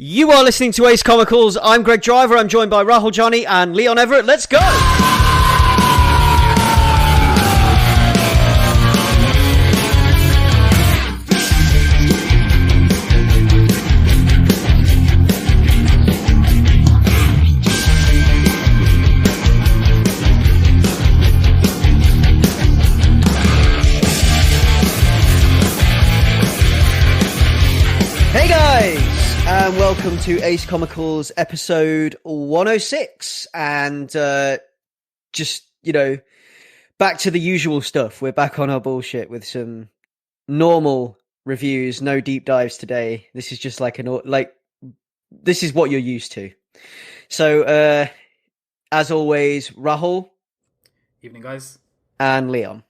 You are listening to Ace Comicals. I'm Greg Driver. I'm joined by Rahul Johnny and Leon Everett. Let's go! Hey guys! And welcome to Ace Comicals episode 106. And just, back to the usual stuff. We're back on our bullshit with some normal reviews, no deep dives today. This is just this is what you're used to. So, as always, Rahul. Evening, guys. And Leon.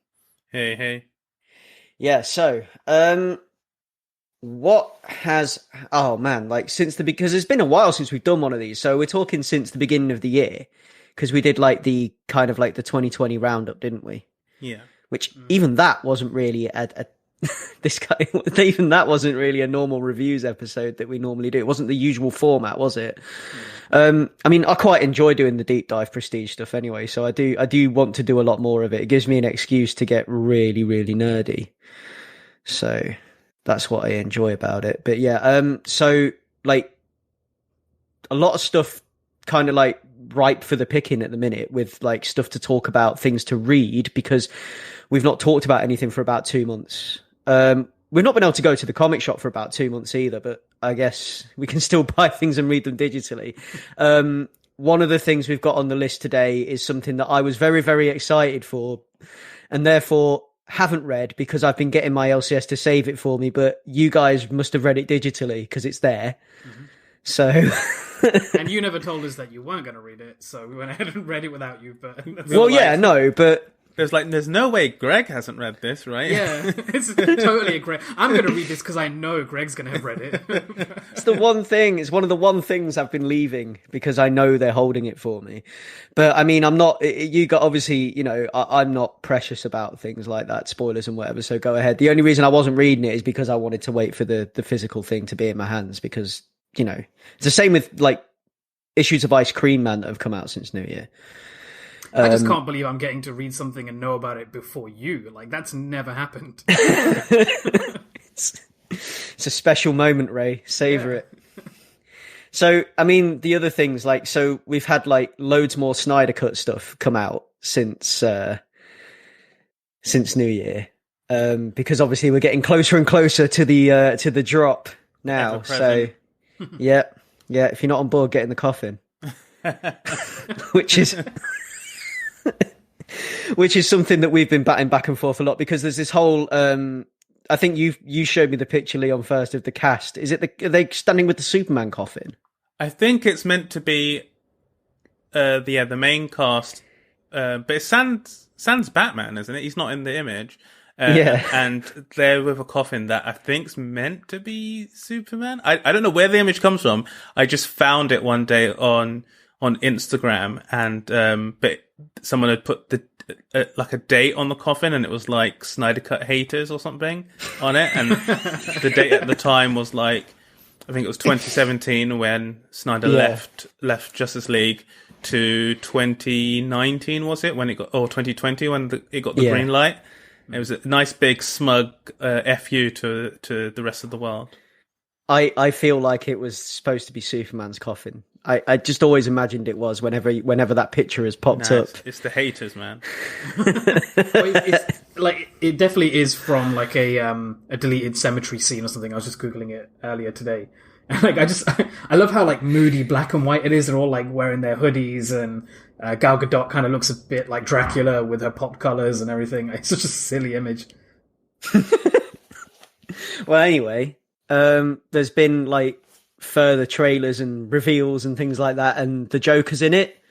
Hey. Yeah, so, because it's been a while since we've done one of these, so we're talking since the beginning of the year, because we did the 2020 roundup, didn't we? Yeah. Which even that wasn't really even that wasn't really a normal reviews episode that we normally do. It wasn't the usual format, was it? I quite enjoy doing the deep dive prestige stuff anyway, so I do want to do a lot more of it. It gives me an excuse to get really, really nerdy. So that's what I enjoy about it. But yeah, a lot of stuff kind of ripe for the picking at the minute, with stuff to talk about, things to read, because we've not talked about anything for about 2 months. We've not been able to go to the comic shop for about 2 months either, but I guess we can still buy things and read them digitally. One of the things we've got on the list today is something that I was very, very excited for, and therefore haven't read because I've been getting my LCS to save it for me, but you guys must have read it digitally because it's there. Mm-hmm. So and you never told us that you weren't going to read it, so we went ahead and read it without you. But but there's no way Greg hasn't read this, right? Yeah, it's totally a Greg. I'm going to read this because I know Greg's going to have read it. It's the one thing. It's one of the one things I've been leaving because I know they're holding it for me. But I mean, I'm not. You got obviously, I'm not precious about things like that, spoilers and whatever. So go ahead. The only reason I wasn't reading it is because I wanted to wait for the physical thing to be in my hands, because it's the same with issues of Ice Cream Man that have come out since New Year. I just can't believe I'm getting to read something and know about it before you. That's never happened. It's a special moment, Ray. Savor it. So, I mean, the other things, so we've had loads more Snyder Cut stuff come out since New Year, because obviously we're getting closer and closer to the drop now. So, yeah. If you're not on board, get in the coffin, which is something that we've been batting back and forth a lot, because there's this whole. I think you showed me the picture, Leon, first of the cast. Is it are they standing with the Superman coffin? I think it's meant to be, the main cast, but it's Sans Batman, isn't it? He's not in the image. And they're with a coffin that I think's meant to be Superman. I don't know where the image comes from. I just found it one day on Instagram, and but someone had put a date on the coffin, and it was Snyder Cut haters or something on it, and the date at the time was I think it was 2017 when Snyder left Justice League, to 2019, was it, when it got, or 2020 when it got the green light. It was a nice big smug FU to the rest of the world. I feel like it was supposed to be Superman's coffin. I just always imagined it was whenever that picture has popped up. It's the haters, man. It definitely is from a deleted cemetery scene or something. I was just Googling it earlier today. I love how moody black and white it is. They're all wearing their hoodies, and Gal Gadot kind of looks a bit like Dracula with her pop colors and everything. It's such a silly image. Well, anyway, there's been further trailers and reveals and things like that, and the Joker's in it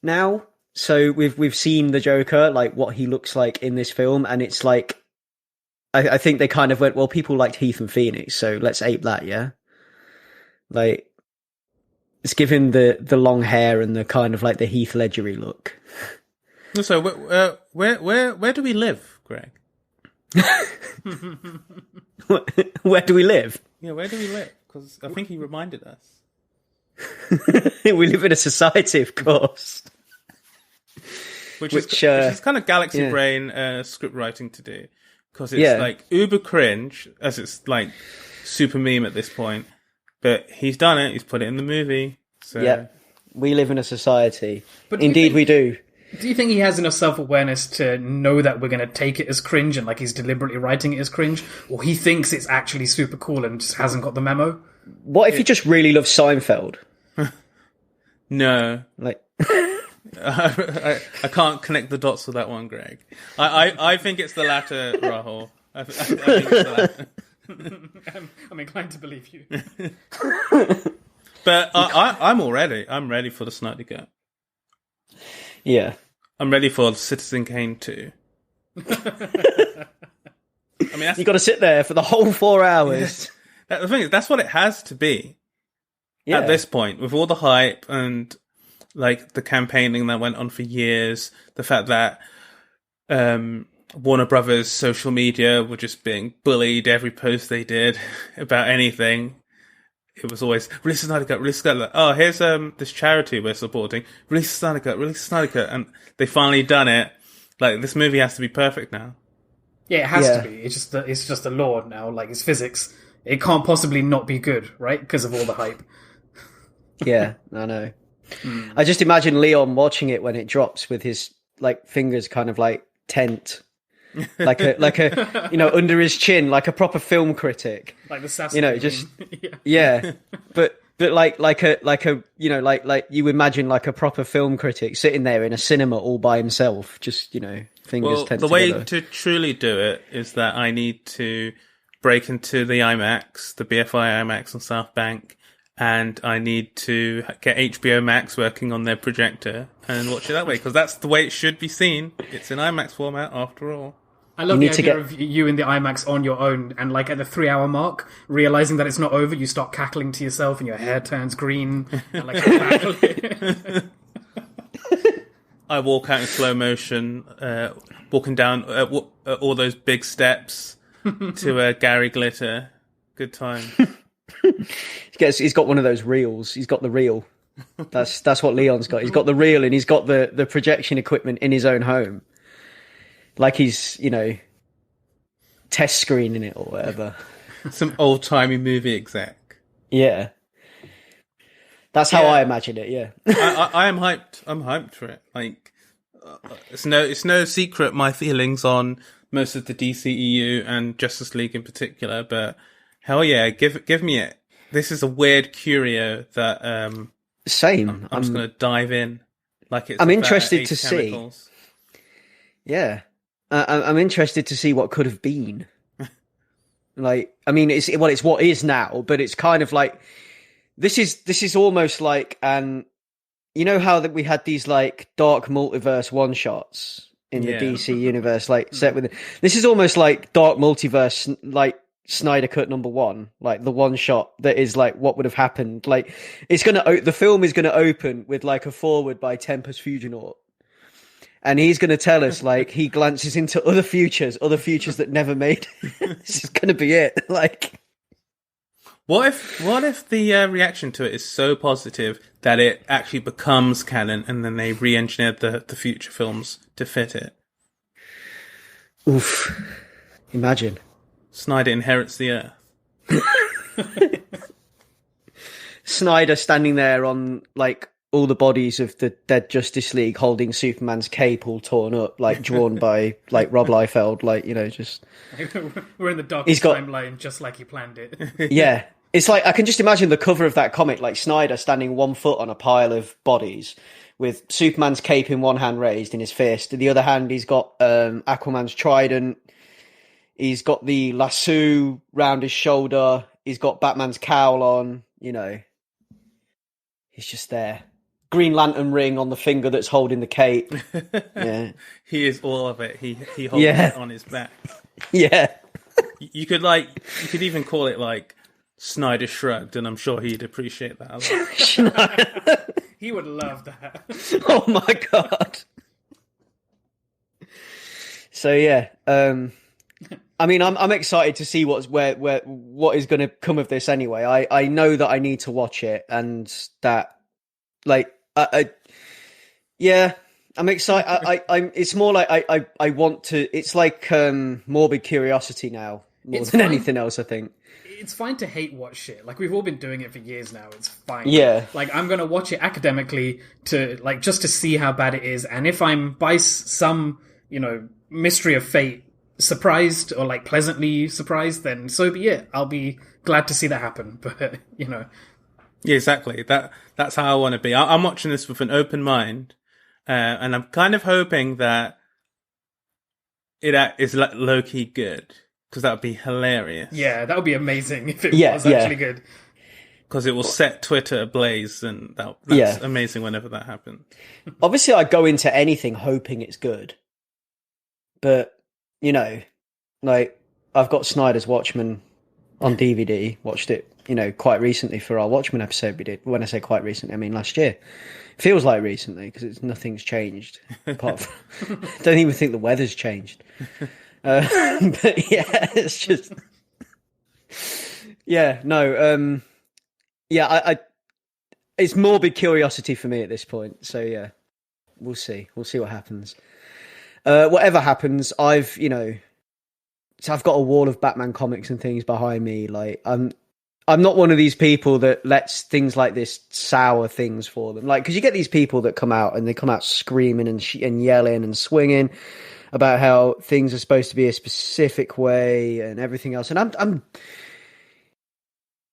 now. So we've seen the Joker, what he looks like in this film, and it's I think they kind of went, well, people liked Heath and Phoenix, so let's ape that, yeah. It's given the long hair and the kind of the Heath Ledger-y look. So where do we live, Greg? Where do we live? Yeah, where do we live? because I think he reminded us. We live in a society, of course. Which is kind of galaxy brain script writing to do. Because it's like uber cringe, as it's like super meme at this point. But he's done it, he's put it in the movie. So. Yeah, we live in a society. But indeed we do. Do you think he has enough self-awareness to know that we're going to take it as cringe and like he's deliberately writing it as cringe? Or he thinks it's actually super cool and just hasn't got the memo? What if he just really loves Seinfeld? No. Like... I can't connect the dots with that one, Greg. I think it's the latter, Rahul. I think it's the latter. I'm inclined to believe you. But I'm ready for the Snyder Cut. Yeah. I'm ready for Citizen Kane 2. I mean, you got to sit there for the whole 4 hours. The thing is, that's what it has to be. At this point, with all the hype and like the campaigning that went on for years, the fact that Warner Brothers social media were just being bullied every post they did about anything. It was always release the Snyder Cut, release the Snyder Cut. Oh, here's this charity we're supporting. Release the Snyder Cut, release the Snyder Cut, and they finally done it. Like, this movie has to be perfect now. Yeah, it has to be. It's just the law now. Like, it's physics. It can't possibly not be good, right? Because of all the hype. Yeah, I know. I just imagine Leon watching it when it drops with his like fingers kind of like tent, like a under his chin, like a proper film critic, like the Sassy just but like a you imagine like a proper film critic sitting there in a cinema all by himself, just fingers tent the together. way to truly do it is that I need to break into the IMAX, the BFI IMAX on South Bank. And I need to get HBO Max working on their projector and watch it that way, because that's the way it should be seen. It's in IMAX format, after all. I love the idea of you in the IMAX on your own, and like at the 3-hour mark, realizing that it's not over, you start cackling to yourself, and your hair turns green. And like I walk out in slow motion, walking down all those big steps to Gary Glitter. Good time. He's got one of those reels. He's got the reel. That's what Leon's got. He's got the reel and he's got the projection equipment in his own home. Like he's, test screening it or whatever. Some old-timey movie exec. Yeah. That's how I imagine it, yeah. I am hyped. I'm hyped for it. Like, it's no secret my feelings on most of the DCEU and Justice League in particular, but hell yeah, give me it. This is a weird curio that same. I'm just going to dive in. Like it's. I'm interested to Ace Comicals. see. Yeah, I'm interested to see what could have been. Like, I mean, it's what is now, but it's kind of like this is almost like how that we had these like dark multiverse one shots in the DC universe, like set with this is almost like dark multiverse, like Snyder Cut #1, like the one shot that is like what would have happened. Like the film is gonna open with like a forward by Tempest Fuginaut, and he's gonna tell us like he glances into other futures that never made. This is gonna be it. Like, what if the reaction to it is so positive that it actually becomes canon, and then they re-engineered the future films to fit it? Oof! Imagine. Snyder inherits the Earth. Snyder standing there on like all the bodies of the dead Justice League, holding Superman's cape all torn up, like drawn by like Rob Liefeld, like just. We're in the darkest timeline, just like he planned it. Yeah, it's like I can just imagine the cover of that comic, like Snyder standing 1 foot on a pile of bodies, with Superman's cape in one hand raised in his fist, in the other hand he's got Aquaman's trident. He's got the lasso round his shoulder. He's got Batman's cowl on, He's just there. Green Lantern ring on the finger that's holding the cape. Yeah. He is all of it. He holds it on his back. Yeah. You could even call it like Snyder Shrugged, and I'm sure he'd appreciate that a lot. He would love that. Oh my God. So yeah, I mean, I'm excited to see what is going to come of this anyway. I know that I need to watch it, and that like yeah, I'm excited. I'm. It's more like I want to. It's like morbid curiosity now more than anything else. I think it's fine to hate watch shit. Like, we've all been doing it for years now. It's fine. Yeah. Like, I'm gonna watch it academically to like just to see how bad it is, and if I'm by some mystery of fate surprised or like pleasantly surprised, then so be it. I'll be glad to see that happen. But yeah, exactly. That's how I want to be. I'm watching this with an open mind, and I'm kind of hoping that it is low key good, because that would be hilarious. Yeah, that would be amazing if it was actually good. Because it will set Twitter ablaze, and that's amazing whenever that happens. Obviously, I go into anything hoping it's good, but like I've got Snyder's Watchmen on DVD. Watched it, quite recently for our Watchmen episode we did. When I say quite recently, I mean last year. Feels like recently because nothing's changed. Apart from, I don't even think the weather's changed. But yeah, it's just I it's morbid curiosity for me at this point. So yeah, we'll see what happens. Whatever happens, I've got a wall of Batman comics and things behind me. Like I'm not one of these people that lets things like this sour things for them. Like, because you get these people that come out and they come out screaming and yelling and swinging about how things are supposed to be a specific way and everything else. And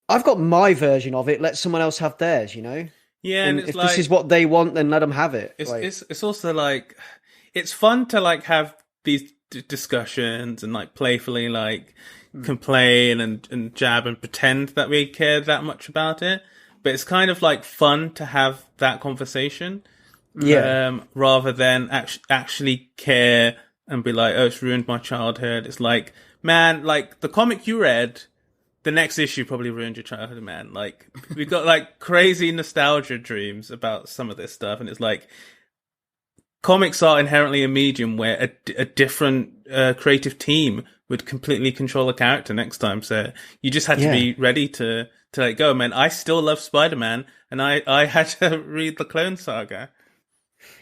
I've got my version of it. Let someone else have theirs. Yeah, and if this is what they want, then let them have it. It's also like, it's fun to like have these discussions and like playfully like complain and jab and pretend that we care that much about it, but it's kind of like fun to have that conversation, rather than actually care and be like, oh, it's ruined my childhood. It's like, man, like the comic you read, the next issue probably ruined your childhood, man. Like, we've got like crazy nostalgia dreams about some of this stuff, and it's like, comics are inherently a medium where a different creative team would completely control a character next time. So you just had to be ready to let go, man. I still love Spider-Man, and I had to read the Clone Saga.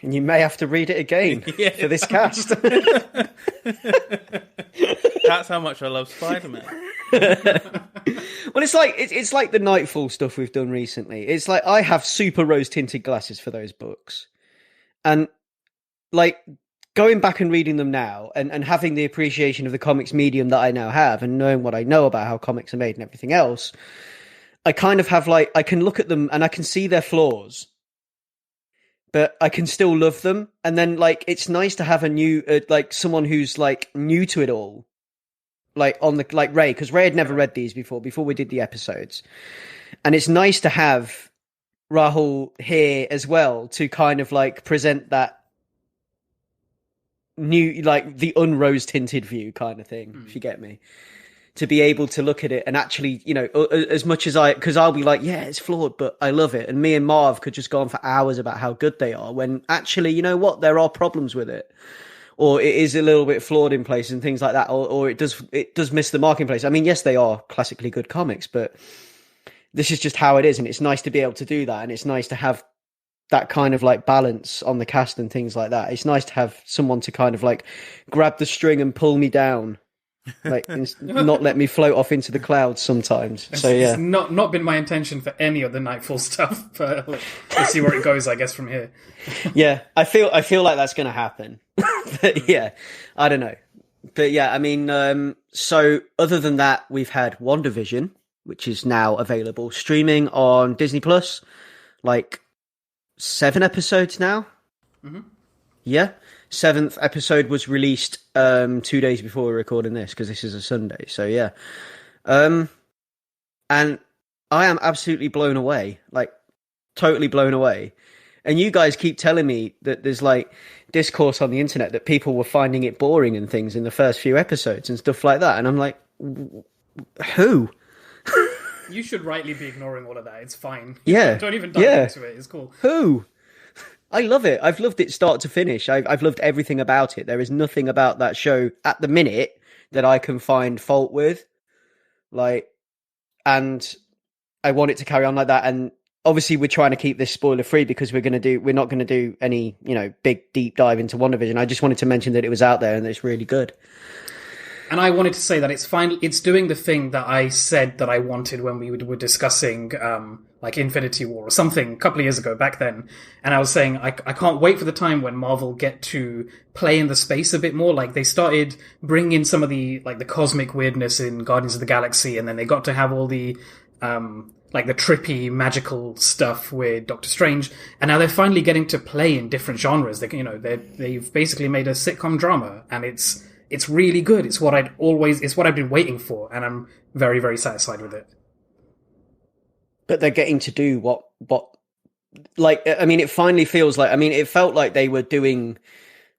And you may have to read it again for this cast. That's how much I love Spider-Man. Well, it's like the Nightfall stuff we've done recently. It's like I have super rose-tinted glasses for those books. And like going back and reading them now and having the appreciation of the comics medium that I now have and knowing what I know about how comics are made and everything else, I kind of have like, I can look at them and I can see their flaws, but I can still love them. And then like, it's nice to have a new, like someone who's like new to it all, like on the, like Ray, because Ray had never read these before we did the episodes. And it's nice to have Rahul here as well to kind of like present that new, like the unrose tinted view kind of thing, if you get me, to be able to look at it and actually, as much as because I'll be like, yeah, it's flawed, but I love it. And me and Marv could just go on for hours about how good they are, when actually, you know what, there are problems with it, or it is a little bit flawed in places and things like that, or it does miss the mark in place. I mean, yes, they are classically good comics, but this is just how it is. And it's nice to be able to do that. And it's nice to have that kind of like balance on the cast and things like that. It's nice to have someone to kind of like grab the string and pull me down, like not let me float off into the clouds sometimes. So yeah, it's not been my intention for any of the Nightfall stuff, but like, we'll see where it goes, I guess, from here. Yeah, I feel like that's going to happen. But yeah, I don't know. But yeah, I mean, so other than that, we've had WandaVision, which is now available streaming on Disney Plus, like 7 episodes now. Mm-hmm. Yeah, 7th episode was released 2 days before we're recording this, because this is a Sunday. So yeah, and I am absolutely blown away, like totally blown away. And you guys keep telling me that there's like discourse on the internet that people were finding it boring and things in the first few episodes and stuff like that, and I'm like, who? You should rightly be ignoring all of that. It's fine. Yeah. Don't even dive into it. It's cool. Who? I love it. I've loved it start to finish. I've loved everything about it. There is nothing about that show at the minute that I can find fault with. Like, and I want it to carry on like that. And obviously we're trying to keep this spoiler free because we're not going to do any, big deep dive into WandaVision. I just wanted to mention that it was out there and that it's really good. And I wanted to say that it's doing the thing that I said that I wanted when we were discussing, like Infinity War or something a couple of years ago back then. And I was saying, I can't wait for the time when Marvel get to play in the space a bit more. Like they started bringing in some of the cosmic weirdness in Guardians of the Galaxy. And then they got to have all the, like the trippy magical stuff with Doctor Strange. And now they're finally getting to play in different genres. They've basically made a sitcom drama, and it's really good. It's what I've been waiting for, and I'm very, very satisfied with it. But they're getting to do it finally feels like, it felt like they were doing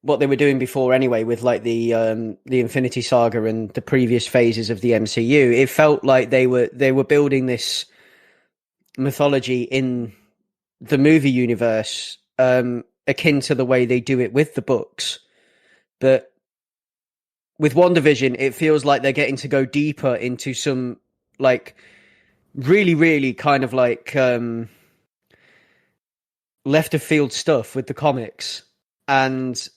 what they were doing before anyway, with like the Infinity Saga and the previous phases of the MCU. It felt like they were building this mythology in the movie universe, akin to the way they do it with the books. But with WandaVision, it feels like they're getting to go deeper into some like really, really kind of like left of field stuff with the comics. And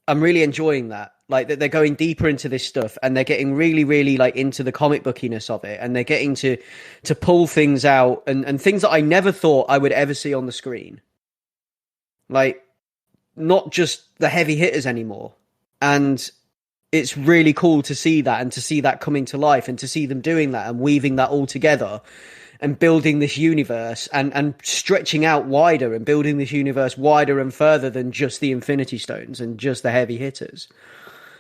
I'm really enjoying that. Like that they're going deeper into this stuff, and they're getting really, really like into the comic bookiness of it, and they're getting to pull things out and things that I never thought I would ever see on the screen. Like not just the heavy hitters anymore. And it's really cool to see that, and to see that coming to life, and to see them doing that and weaving that all together and building this universe and stretching out wider and building this universe wider and further than just the Infinity Stones and just the heavy hitters,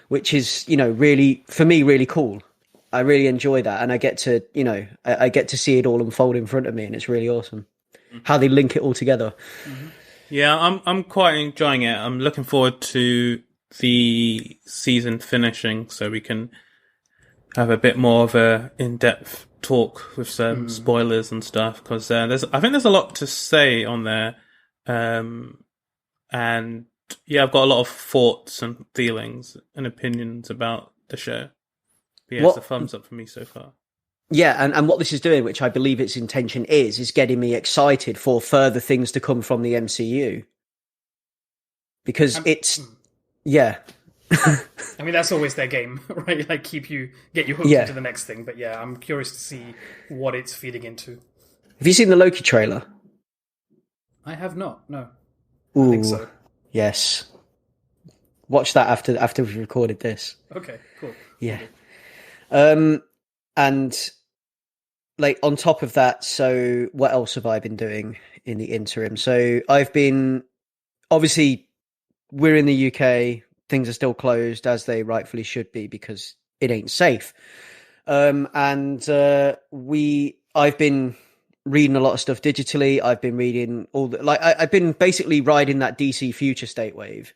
which is, really, for me, really cool. I really enjoy that. And I get to, I get to see it all unfold in front of me, and it's really awesome how they link it all together. Mm-hmm. Yeah, I'm quite enjoying it. I'm looking forward to the season finishing so we can have a bit more of a in-depth talk with some spoilers and stuff, because I think there's a lot to say on there, and yeah, I've got a lot of thoughts and feelings and opinions about the show. But yeah, it's a thumbs up for me so far. Yeah, and what this is doing, which I believe its intention is getting me excited for further things to come from the MCU, because yeah. I mean, that's always their game, right? Like get you hooked into the next thing. But yeah, I'm curious to see what it's feeding into. Have you seen the Loki trailer? I have not. No. Ooh, I think so. Yes. Watch that after we've recorded this. Okay, cool. Yeah. And like on top of that, so what else have I been doing in the interim? So I've been, obviously, we're in the UK. Things are still closed, as they rightfully should be, because it ain't safe. I've been reading a lot of stuff digitally. I've been reading I've been basically riding that DC Future State wave.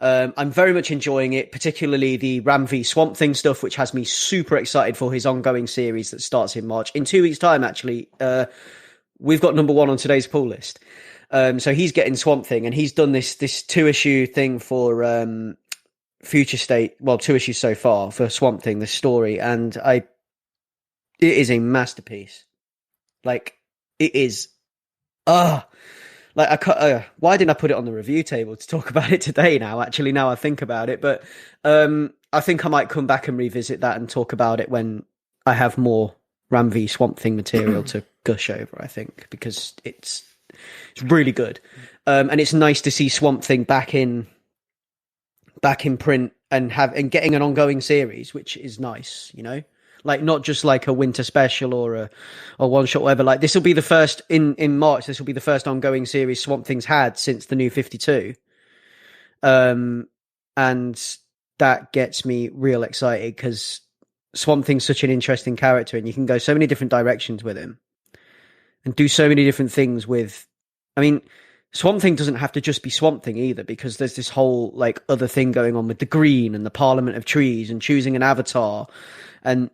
I'm very much enjoying it, particularly the Ram v Swamp Thing stuff, which has me super excited for his ongoing series that starts in March. In 2 weeks' time, actually, we've got number one on today's pull list. So he's getting Swamp Thing, and he's done this 2-issue thing for Future State. Well, 2 issues so far for Swamp Thing, this story, and it is a masterpiece. Like it is. Why didn't I put it on the review table to talk about it today? Now I think about it, but I think I might come back and revisit that and talk about it when I have more Ram v Swamp Thing material to gush over. I think, because it's really good, and it's nice to see Swamp Thing back in print and getting an ongoing series, which is nice, like not just like a winter special or a one shot, whatever. Like this will be the first in March. This will be the first ongoing series Swamp Thing's had since the New 52, and that gets me real excited because Swamp Thing's such an interesting character, and you can go so many different directions with him and do so many different things with. I mean, Swamp Thing doesn't have to just be Swamp Thing either, because there's this whole like other thing going on with the green and the Parliament of Trees and choosing an avatar and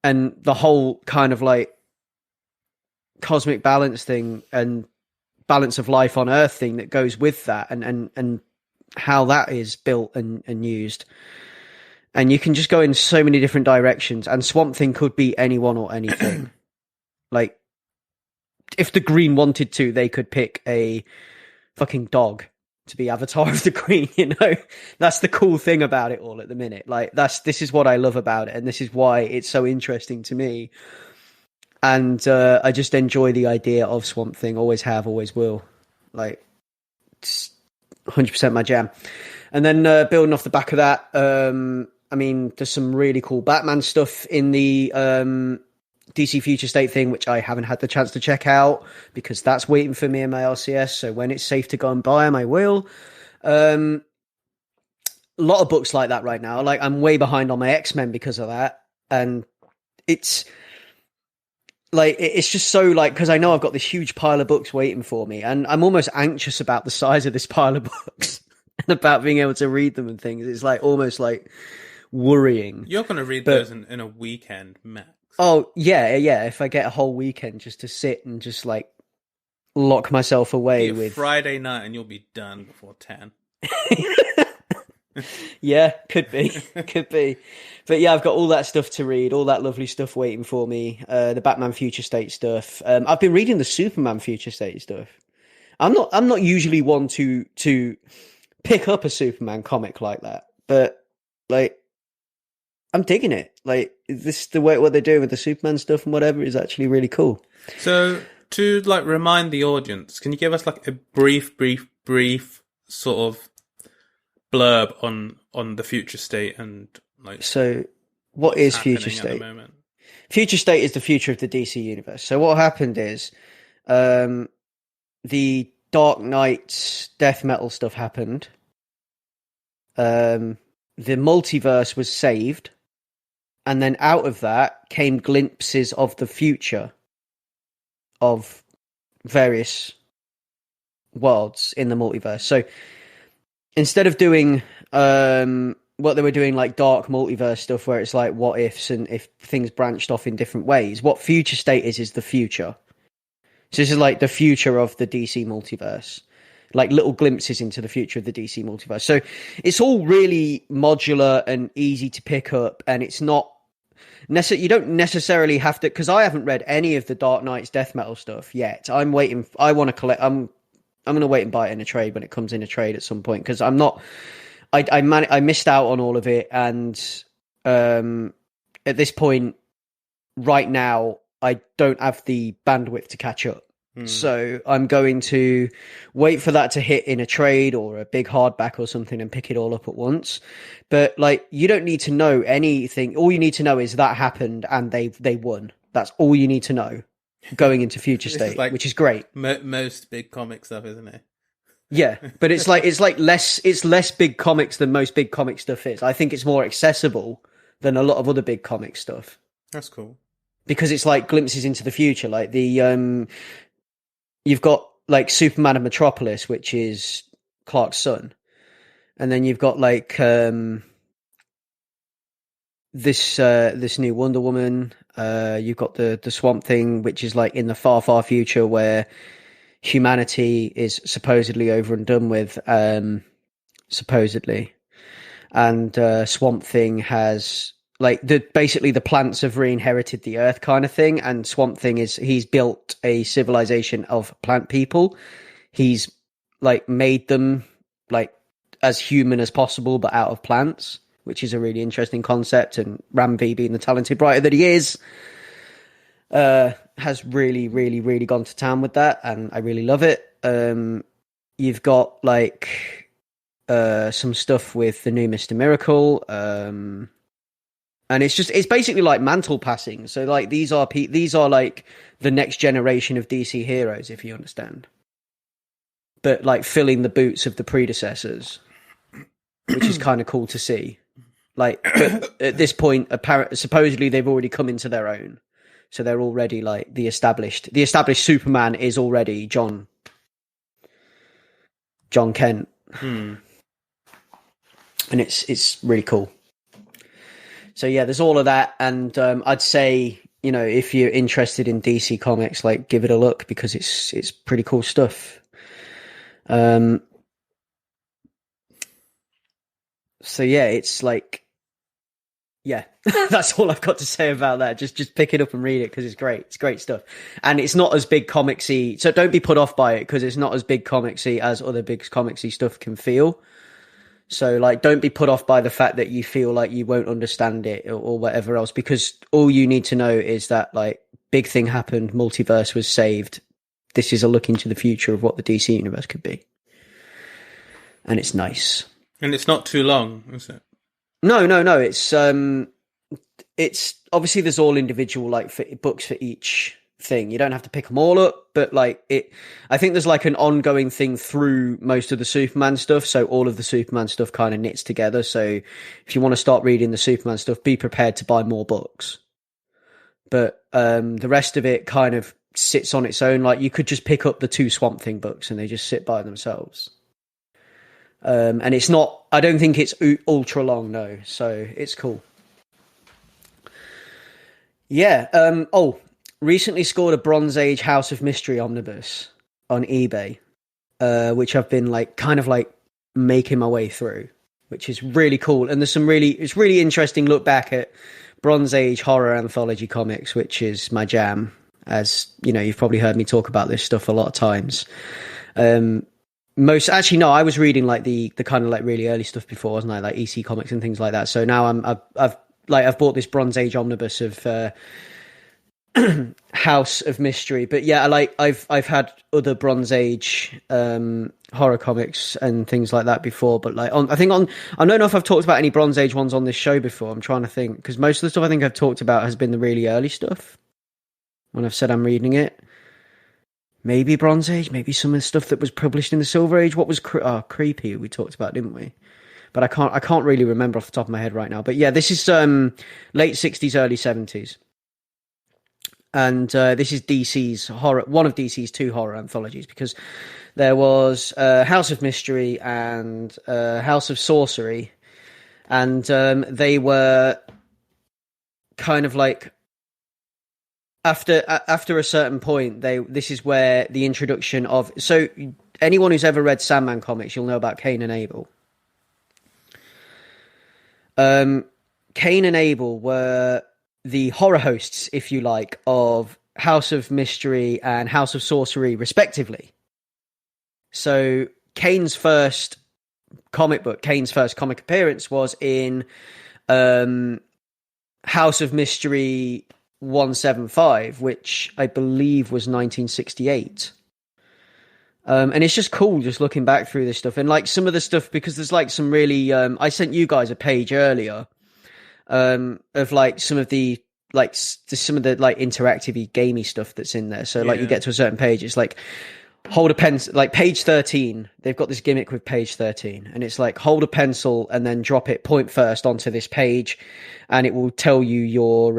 the whole kind of like cosmic balance thing and balance of life on Earth thing that goes with that, and how that is built and used. and you can just go in so many different directions. And Swamp Thing could be anyone or anything. Like, if the Green wanted to, they could pick a fucking dog to be Avatar of the Green. That's the cool thing about it all at the minute. Like, this is what I love about it, and this is why it's so interesting to me. And I just enjoy the idea of Swamp Thing. Always have, always will. Like, it's 100% my jam. And then building off the back of that, I mean, there's some really cool Batman stuff in the DC Future State thing, which I haven't had the chance to check out because that's waiting for me in my LCS. So when it's safe to go and buy them, I will. A lot of books like that right now. Like, I'm way behind on my X-Men because of that. And it's like, it's just so like, because I know I've got this huge pile of books waiting for me, and I'm almost anxious about the size of this pile of books and about being able to read them and things. It's like almost like worrying. You're going to read those in a weekend, max. Oh, yeah. If I get a whole weekend just to sit and just like lock myself away with Friday night, and you'll be done before 10. Yeah, could be. But yeah, I've got all that stuff to read, all that lovely stuff waiting for me. The Batman Future State stuff. I've been reading the Superman Future State stuff. I'm not usually one to pick up a Superman comic like that, but like, I'm digging it. Like, what they're doing with the Superman stuff and whatever is actually really cool. So to like remind the audience, can you give us like a brief sort of blurb on the Future State and like? So what is Future State? At the moment? Future State is the future of the DC universe. So what happened is, the Dark Knight's death metal stuff happened. The multiverse was saved, and then out of that came glimpses of the future of various worlds in the multiverse. So instead of doing what they were doing, like dark multiverse stuff where it's like what ifs and if things branched off in different ways, what Future State is the future. So this is like the future of the DC multiverse, like little glimpses into the future of the DC multiverse. So it's all really modular and easy to pick up, and it's not you don't necessarily have to, because I haven't read any of the Dark Knight's death metal stuff yet. I'm waiting. I want to collect. I'm going to wait and buy it in a trade when it comes in a trade at some point, because I'm not. I missed out on all of it, and at this point, right now, I don't have the bandwidth to catch up. So I'm going to wait for that to hit in a trade or a big hardback or something and pick it all up at once. But like, you don't need to know anything. All you need to know is that happened and they won. That's all you need to know going into Future State, like which is great. Most big comic stuff, isn't it? Yeah, but it's less big comics than most big comic stuff is. I think it's more accessible than a lot of other big comic stuff. That's cool. Because it's like glimpses into the future, like the you've got like Superman of Metropolis, which is Clark's son. And then you've got like this new Wonder Woman. You've got the Swamp Thing, which is like in the far, far future where humanity is supposedly over and done with, supposedly. And Swamp Thing has like basically the plants have re-inherited the earth kind of thing, and Swamp Thing he's built a civilization of plant people. He's like made them like as human as possible but out of plants, which is a really interesting concept, and Ramvi, being the talented writer that he is, has really, really, really gone to town with that, and I really love it. You've got like some stuff with the new Mr. Miracle, and it's basically like mantle passing. So like these are like the next generation of DC heroes, if you understand. But like filling the boots of the predecessors, which is kind of cool to see. Like, but at this point, supposedly they've already come into their own. So they're already like the established Superman is already John Kent. And it's really cool. So yeah, there's all of that, and I'd say, you know, if you're interested in DC Comics, like give it a look, because it's pretty cool stuff. So yeah, it's like Yeah, that's all I've got to say about that. Just pick it up and read it because it's great. It's great stuff, and it's not as big comicsy. So don't be put off by it because it's not as big comicsy as other big comicsy stuff can feel. So like, don't be put off by the fact that you feel like you won't understand it or whatever else, because all you need to know is that like big thing happened, multiverse was saved. This is a look into the future of what the DC universe could be, and it's nice. And it's not too long, is it? No. It's obviously there's all individual like books for each thing. You don't have to pick them all up, but like I think there's like an ongoing thing through most of the Superman stuff. So all of the Superman stuff kind of knits together. So if you want to start reading the Superman stuff, be prepared to buy more books. But the rest of it kind of sits on its own. Like you could just pick up the 2 Swamp Thing books and they just sit by themselves. And it's not, I don't think it's ultra long, no. So it's cool. Yeah. Recently scored a Bronze Age House of Mystery omnibus on eBay, which I've been like, kind of like making my way through, which is really cool. And there's it's really interesting look back at Bronze Age horror anthology comics, which is my jam. As you know, you've probably heard me talk about this stuff a lot of times. I was reading like the kind of like really early stuff before, wasn't I? Like EC Comics and things like that. So now I've bought this Bronze Age omnibus of House of Mystery. But yeah, I've had other Bronze Age horror comics and things like that before. But like I don't know if I've talked about any Bronze Age ones on this show before. I'm trying to think, because most of the stuff I think I've talked about has been the really early stuff when I've said I'm reading it. Maybe Bronze Age, maybe some of the stuff that was published in the Silver Age. What was Creepy? We talked about, didn't we? But I can't really remember off the top of my head right now. But yeah, this is late 60s, early 70s, and this is DC's horror, one of DC's 2 horror anthologies, because there was House of Mystery and House of Sorcery, and they were kind of like. After a certain point, this is where the introduction of... So anyone who's ever read Sandman comics, you'll know about Cain and Abel. Cain and Abel were the horror hosts, if you like, of House of Mystery and House of Sorcery, respectively. So Cain's first comic appearance was in House of Mystery 175, which I believe was 1968. And it's just cool just looking back through this stuff, and like some of the stuff, because there's like some really I sent you guys a page earlier of like some of the like interactive-y gamey stuff that's in there. So like you get to a certain page, it's like hold a pencil, like page 13. They've got this gimmick with page 13, and it's like hold a pencil and then drop it point first onto this page, and it will tell you your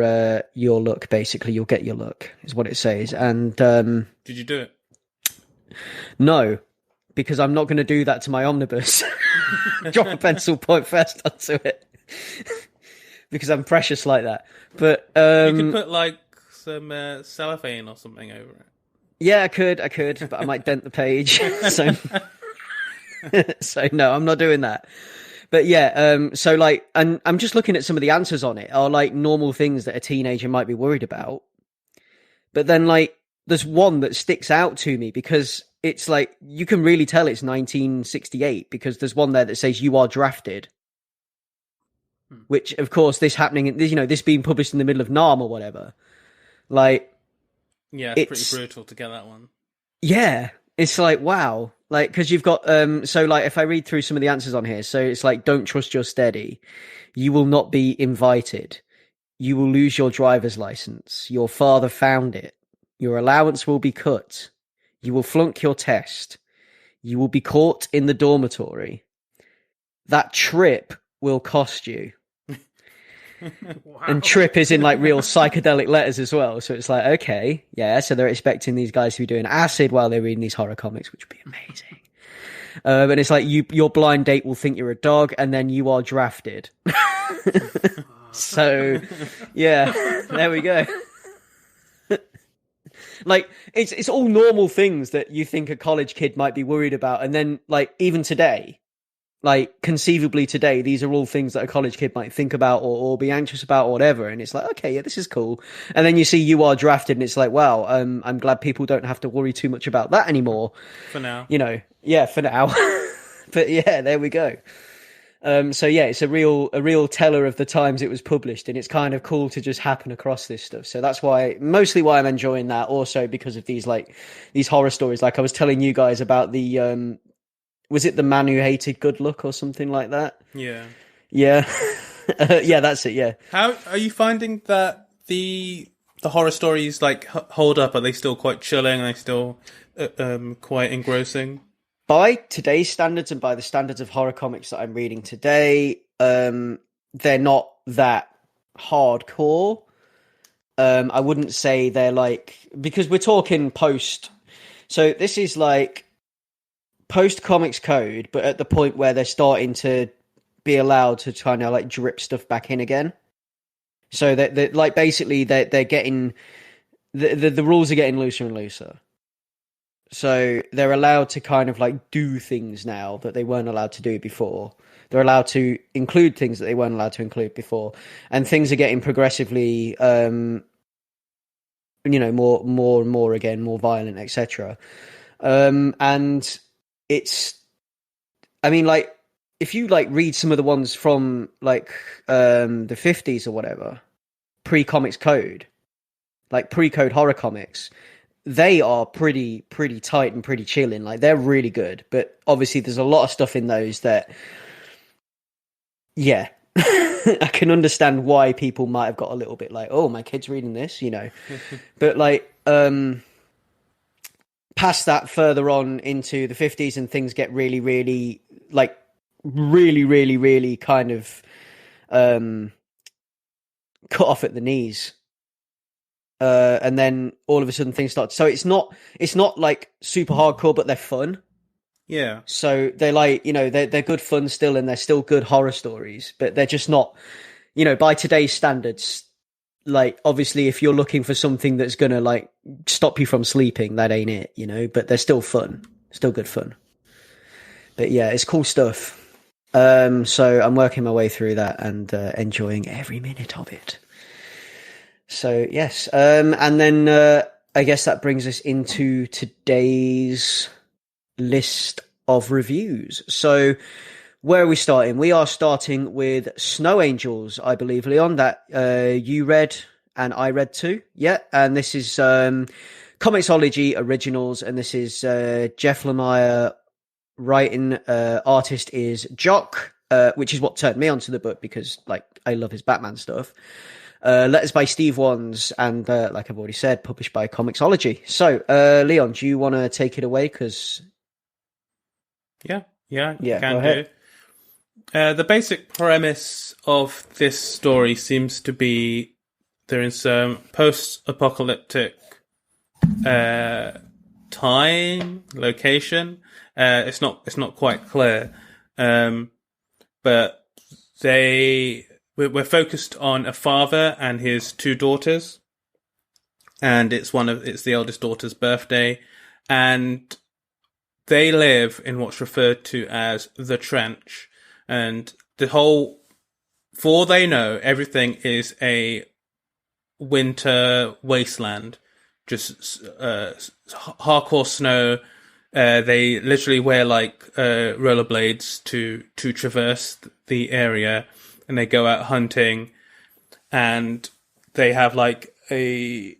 look. Basically, you'll get your look, is what it says. And did you do it? No, because I'm not going to do that to my omnibus. Drop a pencil point first onto it, because I'm precious like that. But you could put like some cellophane or something over it. Yeah, I could, but I might dent the page. So no, I'm not doing that. But yeah, so like, and I'm just looking at some of the answers on it are like normal things that a teenager might be worried about. But then like, there's one that sticks out to me because it's like, you can really tell it's 1968 because there's one there that says you are drafted. Which, of course, this happening, this being published in the middle of Nam or whatever. Like, yeah, it's pretty brutal to get that one. Yeah, it's like, wow. Like, because you've got, so like, if I read through some of the answers on here, so it's like, don't trust your steady. You will not be invited. You will lose your driver's license. Your father found it. Your allowance will be cut. You will flunk your test. You will be caught in the dormitory. That trip will cost you. Wow. And trip is in like real psychedelic letters as well. So it's like, okay, yeah. So they're expecting these guys to be doing acid while they're reading these horror comics, which would be amazing. And it's like your blind date will think you're a dog, and then you are drafted. So, yeah, there we go. Like, it's all normal things that you think a college kid might be worried about. And then, like, even today, like conceivably today, these are all things that a college kid might think about or be anxious about or whatever. And it's like, okay, yeah, this is cool. And then you see You Are Drafted and it's like, wow, I'm glad people don't have to worry too much about that anymore. For now. You know, yeah, for now. But yeah, there we go. So yeah, it's a real teller of the times it was published, and it's kind of cool to just happen across this stuff. So that's mostly why I'm enjoying that. Also because of these horror stories. Like I was telling you guys about the, was it The Man Who Hated Good Luck or something like that? Yeah. Yeah. Yeah, that's it. Yeah. How are you finding that the horror stories like hold up? Are they still quite chilling? Are they still quite engrossing? By today's standards and by the standards of horror comics that I'm reading today, they're not that hardcore. I wouldn't say they're like, because we're talking post. So this is like post Comics Code, but at the point where they're starting to be allowed to kind of like drip stuff back in again. So that like basically they're getting the rules are getting looser and looser. So they're allowed to kind of like do things now that they weren't allowed to do before. They're allowed to include things that they weren't allowed to include before, and things are getting progressively, more and more again, more violent, etc. And it's, I mean, like if you like read some of the ones from like the 50s or whatever, pre-Comics Code, like pre-code horror comics. They are pretty tight and pretty chilling. Like they're really good, but obviously there's a lot of stuff in those that, yeah, I can understand why people might have got a little bit like, oh, my kid's reading this, but like, past that further on into the 50s and things get really, really like really, really, really kind of, cut off at the knees. And then all of a sudden things start. So it's not like super hardcore, but they're fun. Yeah. So they're like, they're good fun still, and they're still good horror stories, but they're just not, by today's standards. Like, obviously, if you're looking for something that's gonna like stop you from sleeping, that ain't it, but they're still fun, still good fun. But yeah, it's cool stuff. So I'm working my way through that and enjoying every minute of it. So yes, and then I guess that brings us into today's list of reviews. So where are we starting? We are starting with Snow Angels, I believe, Leon, that you read and I read too. Yeah, and this is Comixology Originals, and this is Jeff Lemire writing. Artist is Jock, which is what turned me onto the book because like I love his Batman stuff. Letters by Steve Wands, and like I've already said, published by Comixology. So, Leon, do you want to take it away? Because yeah, go can ahead. do. The basic premise of this story seems to be they're in some post-apocalyptic time, location. It's not quite clear, but we're focused on a father and his two daughters, and it's the eldest daughter's birthday, and they live in what's referred to as the Trench, and for all they know, everything is a winter wasteland, just hardcore snow. They literally wear like rollerblades to traverse the area. And they go out hunting, and they have like a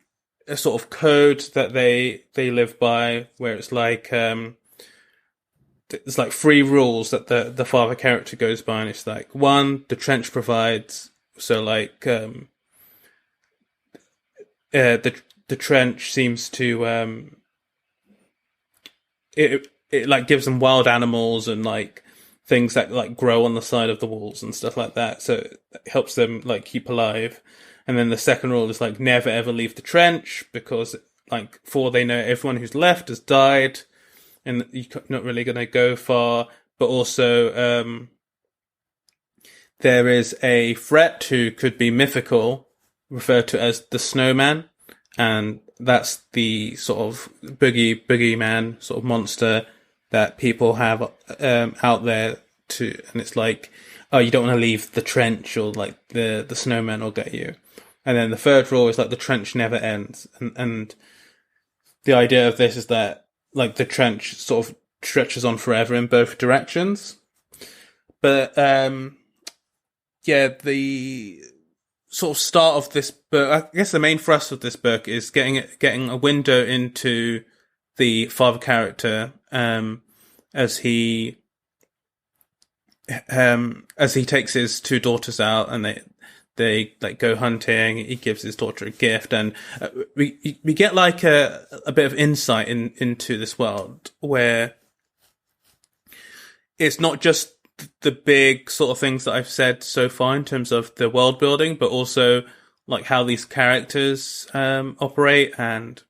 sort of code that they live by, where it's like there's like 3 rules that the father character goes by, and it's like 1, the trench provides. So like the trench seems to it like gives them wild animals and like things that like grow on the side of the walls and stuff like that, so it helps them like keep alive. And then the second rule is like never ever leave the trench, because like for all they know, everyone who's left has died, and you're not really going to go far. But also there is a threat who could be mythical, referred to as the Snowman, and that's the sort of boogeyman sort of monster that people have out there and it's like, oh, you don't want to leave the trench, or like the snowman will get you. And then the third rule is like the trench never ends, and the idea of this is that like the trench sort of stretches on forever in both directions. But yeah, the sort of start of this book, I guess the main thrust of this book is getting a window into the father character, as he takes his two daughters out, and they like go hunting. He gives his daughter a gift, and we get like a bit of insight into this world, where it's not just the big sort of things that I've said so far in terms of the world building, but also like how these characters operate, and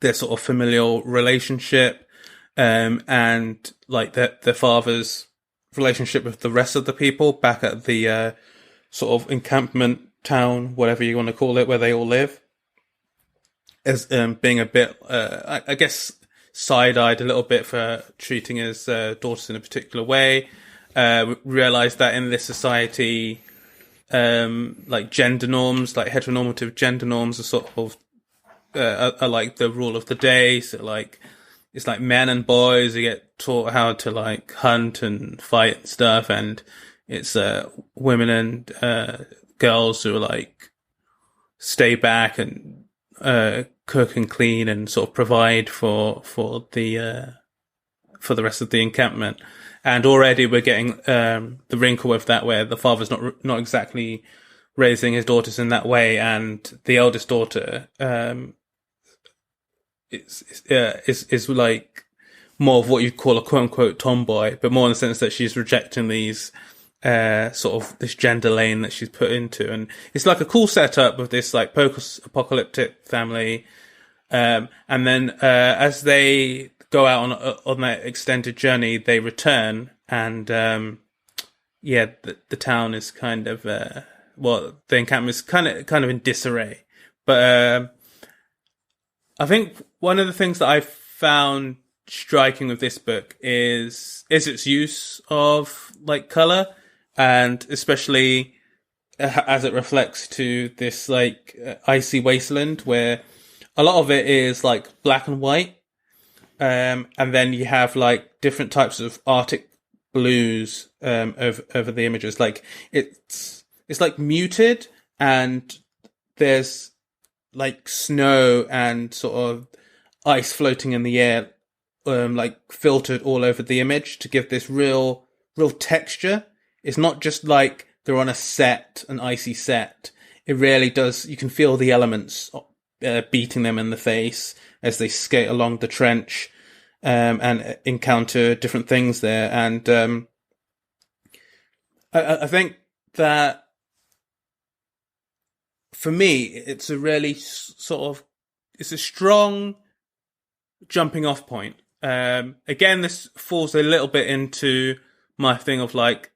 their sort of familial relationship, and like their father's relationship with the rest of the people back at the sort of encampment town, whatever you want to call it, where they all live, as being a bit, I guess, side-eyed a little bit for treating his daughters in a particular way. We realised that in this society, like gender norms, like heteronormative gender norms, are sort of are like the rule of the day. So like, it's like men and boys who get taught how to like hunt and fight and stuff, and it's women and girls who are like stay back and cook and clean and sort of provide for the rest of the encampment. And already we're getting the wrinkle with that, where the father's not exactly raising his daughters in that way, and the eldest daughter is like more of what you'd call a quote unquote tomboy, but more in the sense that she's rejecting these sort of this gender lane that she's put into. And it's like a cool setup with this like post-apocalyptic family. And then as they go out on that extended journey, they return, and yeah, the town is kind of the encampment is kind of in disarray. But I think one of the things that I found striking with this book is its use of like color, and especially as it reflects to this like icy wasteland, where a lot of it is like black and white, and then you have like different types of Arctic blues over the images. Like it's like muted, and there's like snow and sort of ice floating in the air, like filtered all over the image to give this real texture. It's not just like they're on an icy set. It really does. You can feel the elements beating them in the face as they skate along the trench, and encounter different things there. And I think that for me, it's a really it's a strong jumping off point. Again, this falls a little bit into my thing of like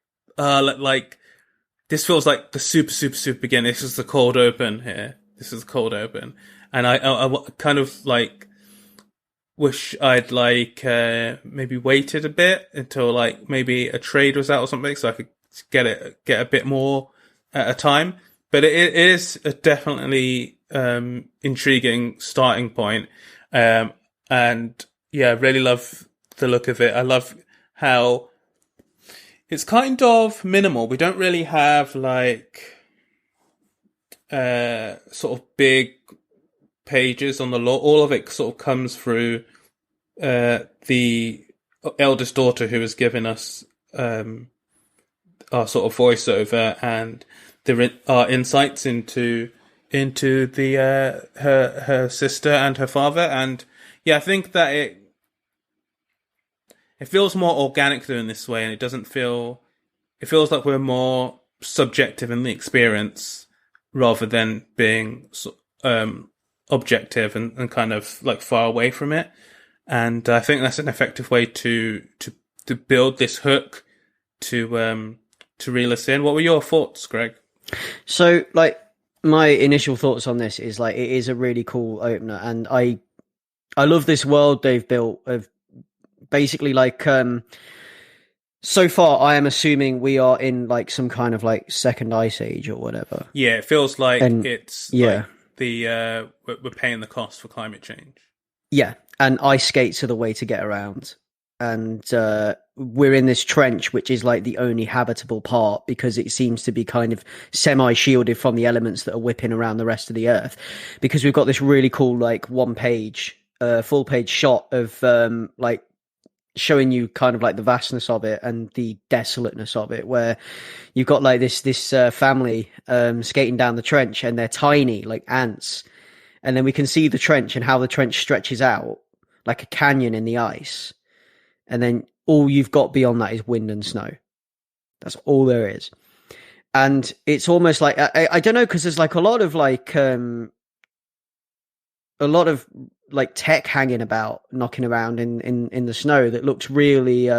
this feels like the super beginning. This is the cold open here. This is the cold open. And I kind of like wish I'd like maybe waited a bit until like maybe a trade was out or something, so I could get a bit more at a time. But it is a definitely intriguing starting point. And yeah, I really love the look of it. I love how it's kind of minimal. We don't really have like sort of big pages on the law. All of it sort of comes through the eldest daughter, who has given us our sort of voiceover and our insights into the her sister and her father. And yeah, I think that it feels more organic in this way, and it feels like we're more subjective in the experience rather than being objective and kind of like far away from it. And I think that's an effective way to build this hook to reel us in. What were your thoughts, Greg? So, like, my initial thoughts on this is like it is a really cool opener, and I love this world they've built of basically like So far, I am assuming we are in like some kind of like second ice age or whatever. Yeah, it feels like And it's yeah, like we're paying the cost for climate change. yeah, and ice skates are the way to get around. And we're in this trench, which is like the only habitable part because it seems to be kind of semi-shielded from the elements that are whipping around the rest of the Earth. Because we've got this really cool like full page shot of like showing you kind of like the vastness of it and the desolateness of it, where you've got like this family skating down the trench, and they're tiny like ants, and then we can see the trench and how the trench stretches out like a canyon in the ice, and then all you've got beyond that is wind and snow. That's all there is. And it's almost like I don't know, because there's like a lot of tech hanging about, knocking around in the snow that looks really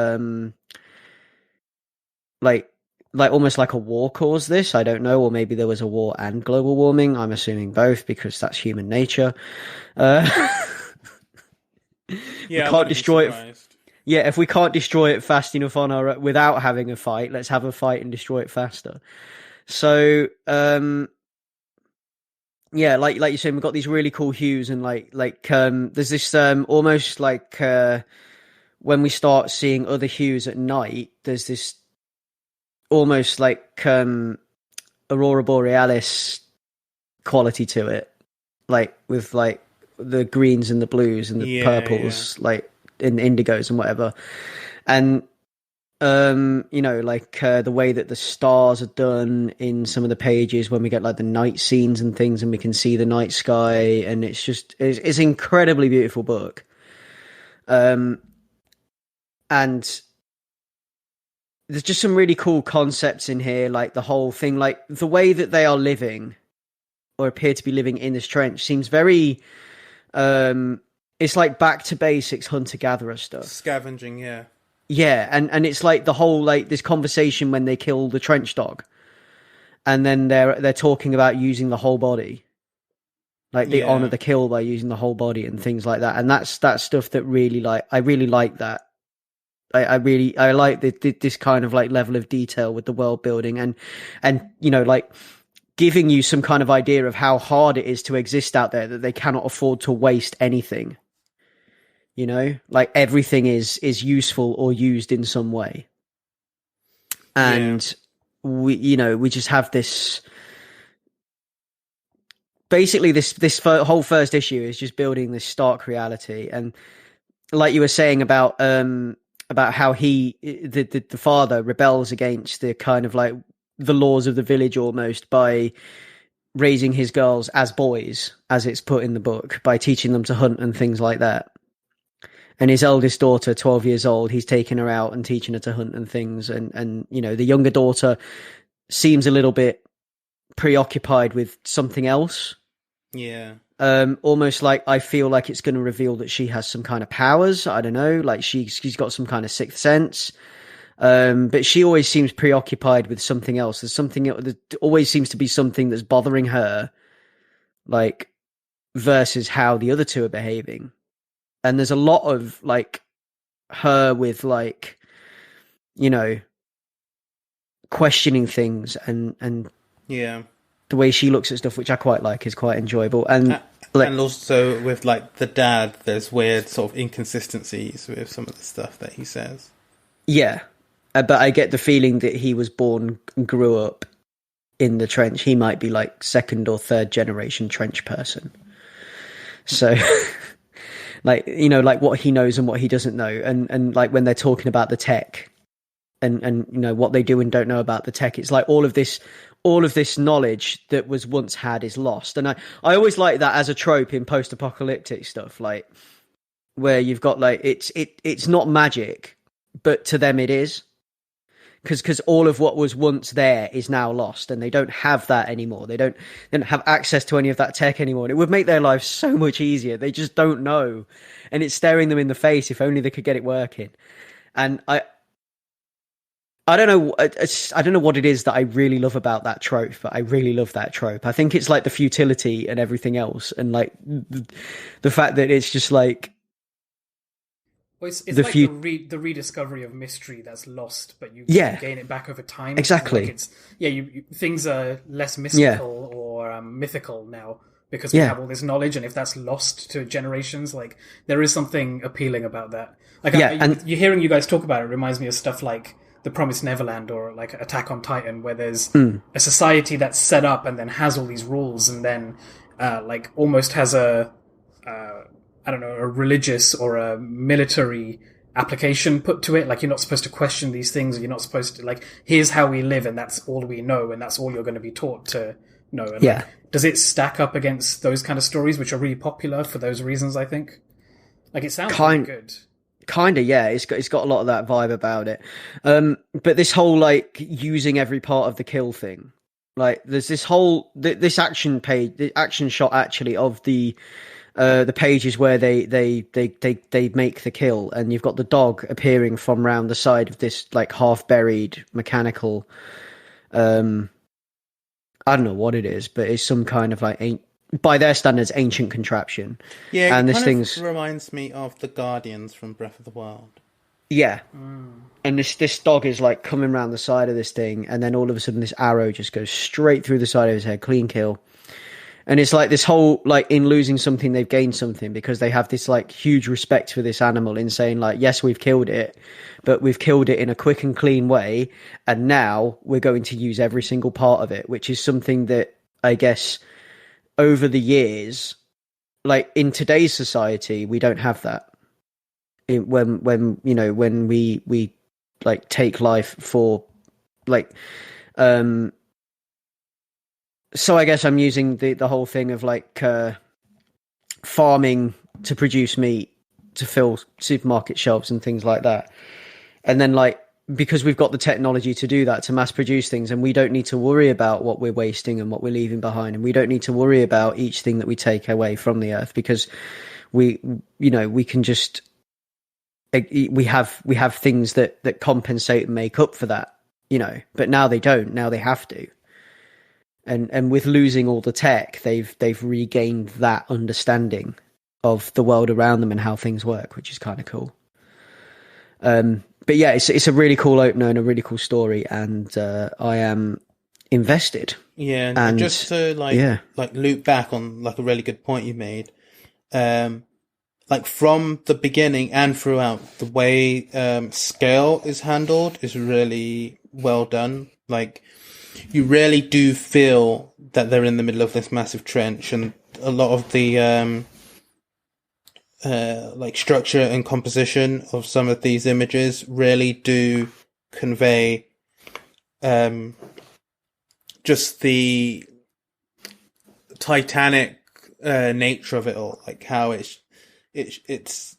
like almost like a war caused this. I don't know, or maybe there was a war and global warming. I'm assuming both because that's human nature. Yeah, we can't destroy it. Yeah, if we can't destroy it fast enough on our without having a fight, let's have a fight and destroy it faster. So yeah, like you said, we've got these really cool hues, and there's this almost like when we start seeing other hues at night, there's this almost like aurora borealis quality to it, like with like the greens and the blues and the purples, like in indigos and whatever, and the way that the stars are done in some of the pages when we get like the night scenes and things, and we can see the night sky, and it's an incredibly beautiful book. And there's just some really cool concepts in here, like the whole thing, like the way that they are living or appear to be living in this trench seems very it's like back to basics hunter-gatherer stuff. Scavenging, yeah. Yeah, and it's like the whole like this conversation when they kill the trench dog, and then they're talking about using the whole body, like they honor the kill by using the whole body and things like that, and that's stuff that really I really like that. I like this kind of like level of detail with the world building and like giving you some kind of idea of how hard it is to exist out there, that they cannot afford to waste anything. Like everything is useful or used in some way. And we just have this, basically this whole first issue is just building this stark reality. And like you were saying about how the father rebels against the kind of like the laws of the village almost by raising his girls as boys, as it's put in the book, by teaching them to hunt and things like that. And his eldest daughter, 12 years old, he's taking her out and teaching her to hunt and things. And the younger daughter seems a little bit preoccupied with something else. Yeah. Almost like I feel like it's going to reveal that she has some kind of powers. I don't know, like she's got some kind of sixth sense. But she always seems preoccupied with something else. There always seems to be something that's bothering her, like, versus how the other two are behaving. And there's a lot of like her with like, questioning things and yeah, the way she looks at stuff, which I quite like, is quite enjoyable. And also with like the dad, there's weird sort of inconsistencies with some of the stuff that he says. Yeah, but I get the feeling that he was born and grew up in the trench. He might be like second or third generation trench person. So. Like, like what he knows and what he doesn't know. And like when they're talking about the tech and what they do and don't know about the tech, it's like all of this knowledge that was once had is lost. And I always like that as a trope in post-apocalyptic stuff, like where you've got like, it's not magic, but to them it is. Because all of what was once there is now lost, and they don't have that anymore. They don't have access to any of that tech anymore. And it would make their lives so much easier. They just don't know, and it's staring them in the face. If only they could get it working. And I don't know. I don't know what it is that I really love about that trope, but I really love that trope. I think it's like the futility and everything else, and like the fact that it's just like Well, it's the like few. the rediscovery of mystery that's lost, but you Yeah. gain it back over time. Exactly. Like things are less Yeah. mystical or mythical now because we Yeah. have all this knowledge, and if that's lost to generations, like there is something appealing about that. Like Yeah, and you hearing you guys talk about it reminds me of stuff like The Promised Neverland or like Attack on Titan, where there's a society that's set up and then has all these rules, and then like almost has a I don't know, a religious or a military application put to it. Like, you're not supposed to question these things. You're not supposed to, like, here's how we live, and that's all we know, and that's all you're going to be taught to know. And yeah. like, does it stack up against those kind of stories, which are really popular for those reasons, I think? Like, it sounds really good. Kinda, yeah. It's got a lot of that vibe about it. But this whole, like, using every part of the kill thing. Like, there's this whole, this action shot, actually, of the pages where they make the kill, and you've got the dog appearing from round the side of this like half buried mechanical I don't know what it is, but it's some kind of like by their standards ancient contraption. Yeah, and it this kind of reminds me of the Guardians from Breath of the Wild. Yeah. And this dog is like coming round the side of this thing, and then all of a sudden this arrow just goes straight through the side of his head, clean kill. And it's like this whole, like, in losing something, they've gained something, because they have this, like, huge respect for this animal in saying, like, yes, we've killed it, but we've killed it in a quick and clean way, and now we're going to use every single part of it, which is something that, I guess, over the years, like, in today's society, we don't have that. When we, like, take life for, like, so I guess I'm using the whole thing of like farming to produce meat to fill supermarket shelves and things like that. And then like, because we've got the technology to do that, to mass produce things, and we don't need to worry about what we're wasting and what we're leaving behind. And we don't need to worry about each thing that we take away from the earth, because we can just, we have things that compensate and make up for that, but now they don't, now they have to. And with losing all the tech, they've regained that understanding of the world around them and how things work, which is kind of cool. But yeah, it's a really cool opener and a really cool story, and I am invested. Yeah, and just to like loop back on like a really good point you made, like from the beginning and throughout, the way scale is handled is really well done. Like, you really do feel that they're in the middle of this massive trench, and a lot of the like structure and composition of some of these images really do convey just the titanic nature of it all, like how it's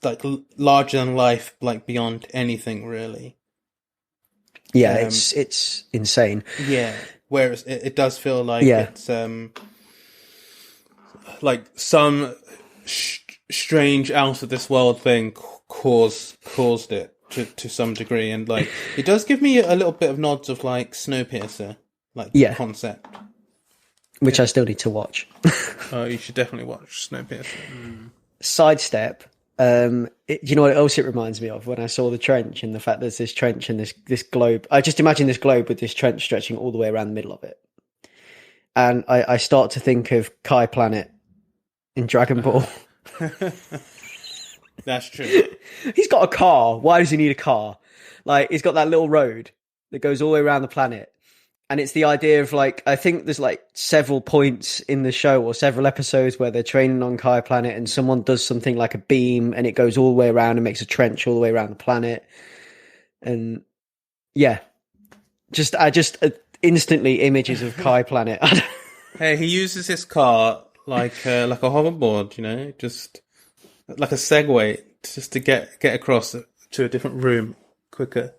like larger than life, like beyond anything really. Yeah, it's insane. Yeah, whereas it does feel like it's like some strange out of this world thing caused it to some degree, and like it does give me a little bit of nods of like Snowpiercer, like the concept, which I still need to watch. Oh, you should definitely watch Snowpiercer. Sidestep. Do you know what else it reminds me of? When I saw the trench and the fact there's this trench and this globe, I just imagine this globe with this trench stretching all the way around the middle of it. And I start to think of Kai Planet in Dragon Ball. That's true. He's got a car. Why does he need a car? Like, he's got that little road that goes all the way around the planet. And it's the idea of, like, I think there's, like, several points in the show or several episodes where they're training on Kai Planet and someone does something like a beam and it goes all the way around and makes a trench all the way around the planet. And, yeah. I just instantly images of Kai Planet. Hey, he uses his car like a hoverboard, just like a Segway, just to get across to a different room quicker.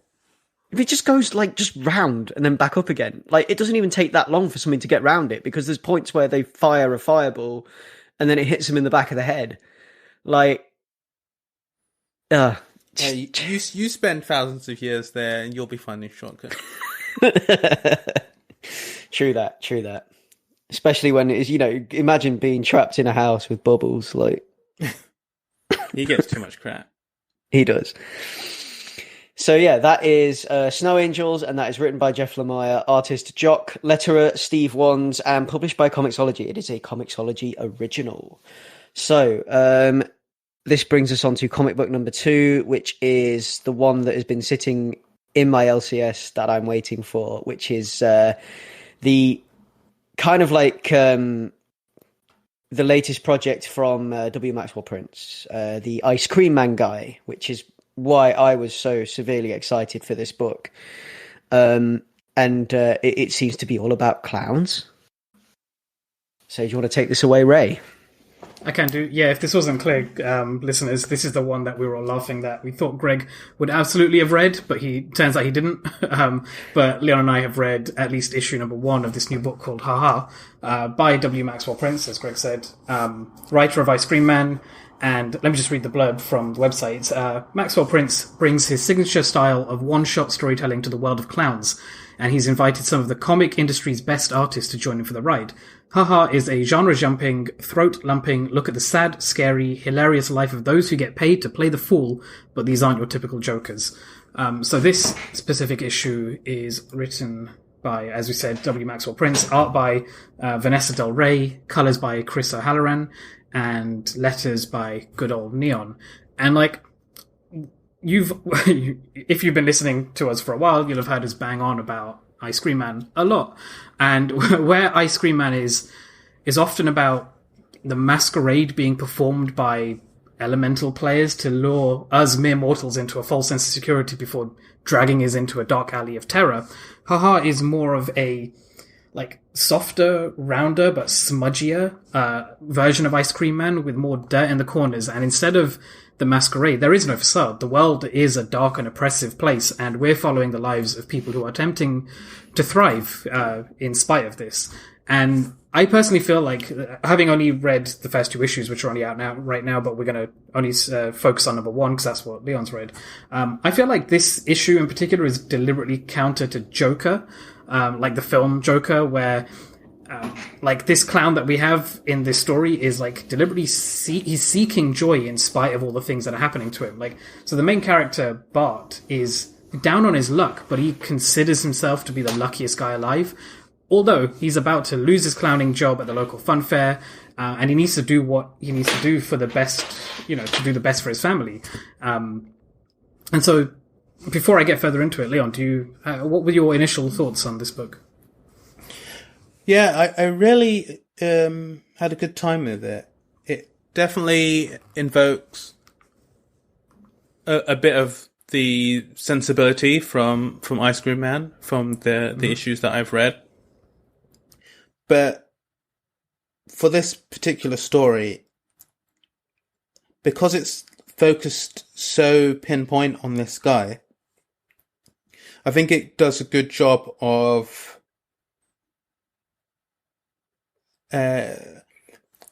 If it just goes, like, just round and then back up again, like, it doesn't even take that long for something to get round it, because there's points where they fire a fireball and then it hits them in the back of the head. Like, hey, you spend thousands of years there and you'll be finding shortcuts. True that. Especially when it is, imagine being trapped in a house with bubbles, like. He gets too much crap. He does. So yeah, that is Snow Angels, and that is written by Jeff Lemire, artist Jock, letterer Steve Wands, and published by Comixology. It is a Comixology original. So this brings us on to comic book number 2, which is the one that has been sitting in my LCS that I'm waiting for, which is the kind of like the latest project from W. Maxwell Prince, the Ice Cream Man guy, which is why I was so severely excited for this book. It seems to be all about clowns. So do you want to take this away, Ray? I can do. Yeah, if this wasn't clear, listeners, this is the one that we were all laughing that we thought Greg would absolutely have read, but he turns out he didn't. But Leon and I have read at least issue number 1 of this new book called Haha, by W. Maxwell Prince, as Greg said, writer of Ice Cream Man. And let me just read the blurb from the website. Maxwell Prince brings his signature style of one-shot storytelling to the world of clowns, and he's invited some of the comic industry's best artists to join him for the ride. Haha is a genre-jumping, throat-lumping look at the sad, scary, hilarious life of those who get paid to play the fool, but these aren't your typical jokers. So this specific issue is written by, as we said, W. Maxwell Prince, art by Vanessa Del Rey, colours by Chris O'Halloran, and letters by good old Neon. And like, if you've been listening to us for a while, you'll have heard us bang on about Ice Cream Man a lot. And where Ice Cream Man is often about the masquerade being performed by elemental players to lure us mere mortals into a false sense of security before dragging us into a dark alley of terror. Haha is more of a like softer, rounder, but smudgier version of Ice Cream Man with more dirt in the corners. And instead of the masquerade, there is no facade. The world is a dark and oppressive place, and we're following the lives of people who are attempting to thrive in spite of this. And I personally feel like, having only read the first 2 issues, which are only out right now, but we're going to only focus on number 1 because that's what Leon's read. I feel like this issue in particular is deliberately counter to Joker, like the film Joker, where like this clown that we have in this story is like deliberately he's seeking joy in spite of all the things that are happening to him. Like, so the main character Bart is down on his luck, but he considers himself to be the luckiest guy alive. Although he's about to lose his clowning job at the local fun fair, and he needs to do what he needs to do for the best, to do the best for his family. And so, before I get further into it, Leon, what were your initial thoughts on this book? Yeah, I really had a good time with it. It definitely invokes a bit of the sensibility from Ice Cream Man, from the issues that I've read. But for this particular story, because it's focused so pinpoint on this guy, I think it does a good job of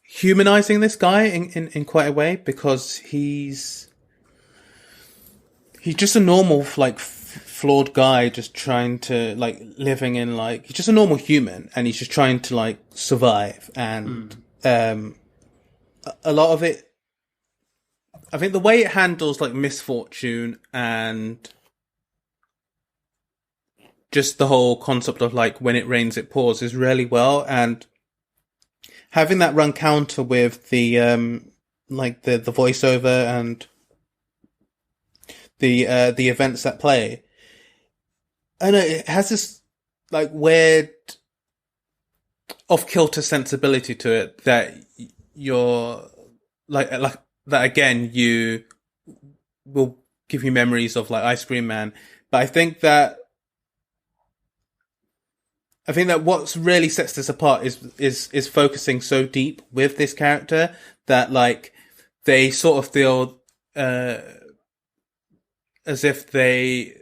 humanizing this guy in quite a way, because he's just a normal, like, flawed guy just trying to, like, living in, like, he's just a normal human, and he's just trying to, like, survive. And a lot of it, I think the way it handles, like, misfortune and just the whole concept of, like, when it rains it pours is really well. And having that run counter with the like the voiceover and the events that play, I know it has this, like, weird off-kilter sensibility to it that you're like that again, you will give you memories of, like, Ice Cream Man. But I think that what really sets this apart is focusing so deep with this character that, like, they sort of feel as if their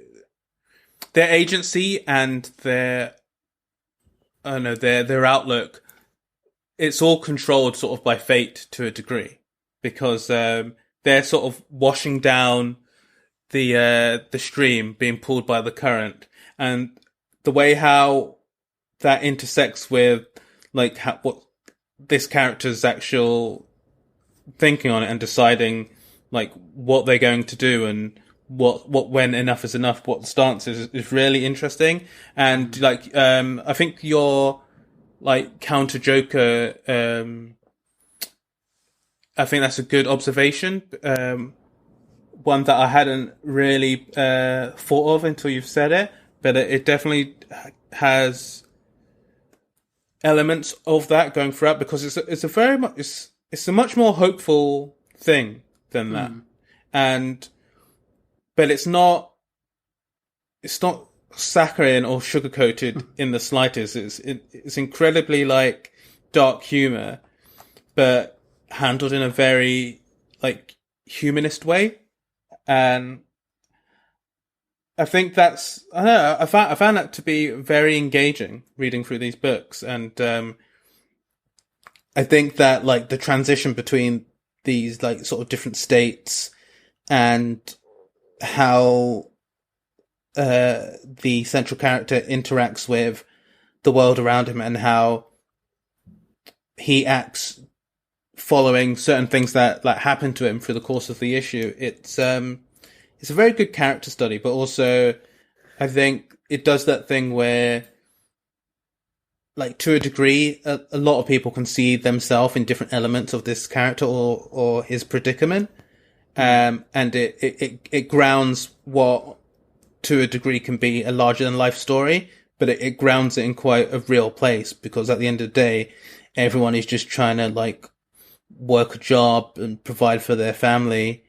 agency and their outlook, it's all controlled sort of by fate to a degree, because they're sort of washing down the stream, being pulled by the current, and the way how that intersects with, like, what this character's actual thinking on it and deciding like what they're going to do and what when enough is enough, what the stance is really interesting. And like I think your like counter Joker, I think that's a good observation. One that I hadn't really thought of until you've said it, but it definitely has elements of that going throughout, because it's a much more hopeful thing than that, but it's not saccharine or sugar coated in the slightest. It's incredibly like dark humor, but handled in a very like humanist way, and I think I found that to be very engaging reading through these books, and I think that like the transition between these like sort of different states and how the central character interacts with the world around him and how he acts following certain things that like happen to him through the course of the issue. It's a very good character study, but also I think it does that thing where, like, to a degree, a lot of people can see themselves in different elements of this character or his predicament. And it grounds what, to a degree, can be a larger than life story, but it grounds it in quite a real place, because at the end of the day, everyone is just trying to like work a job and provide for their family.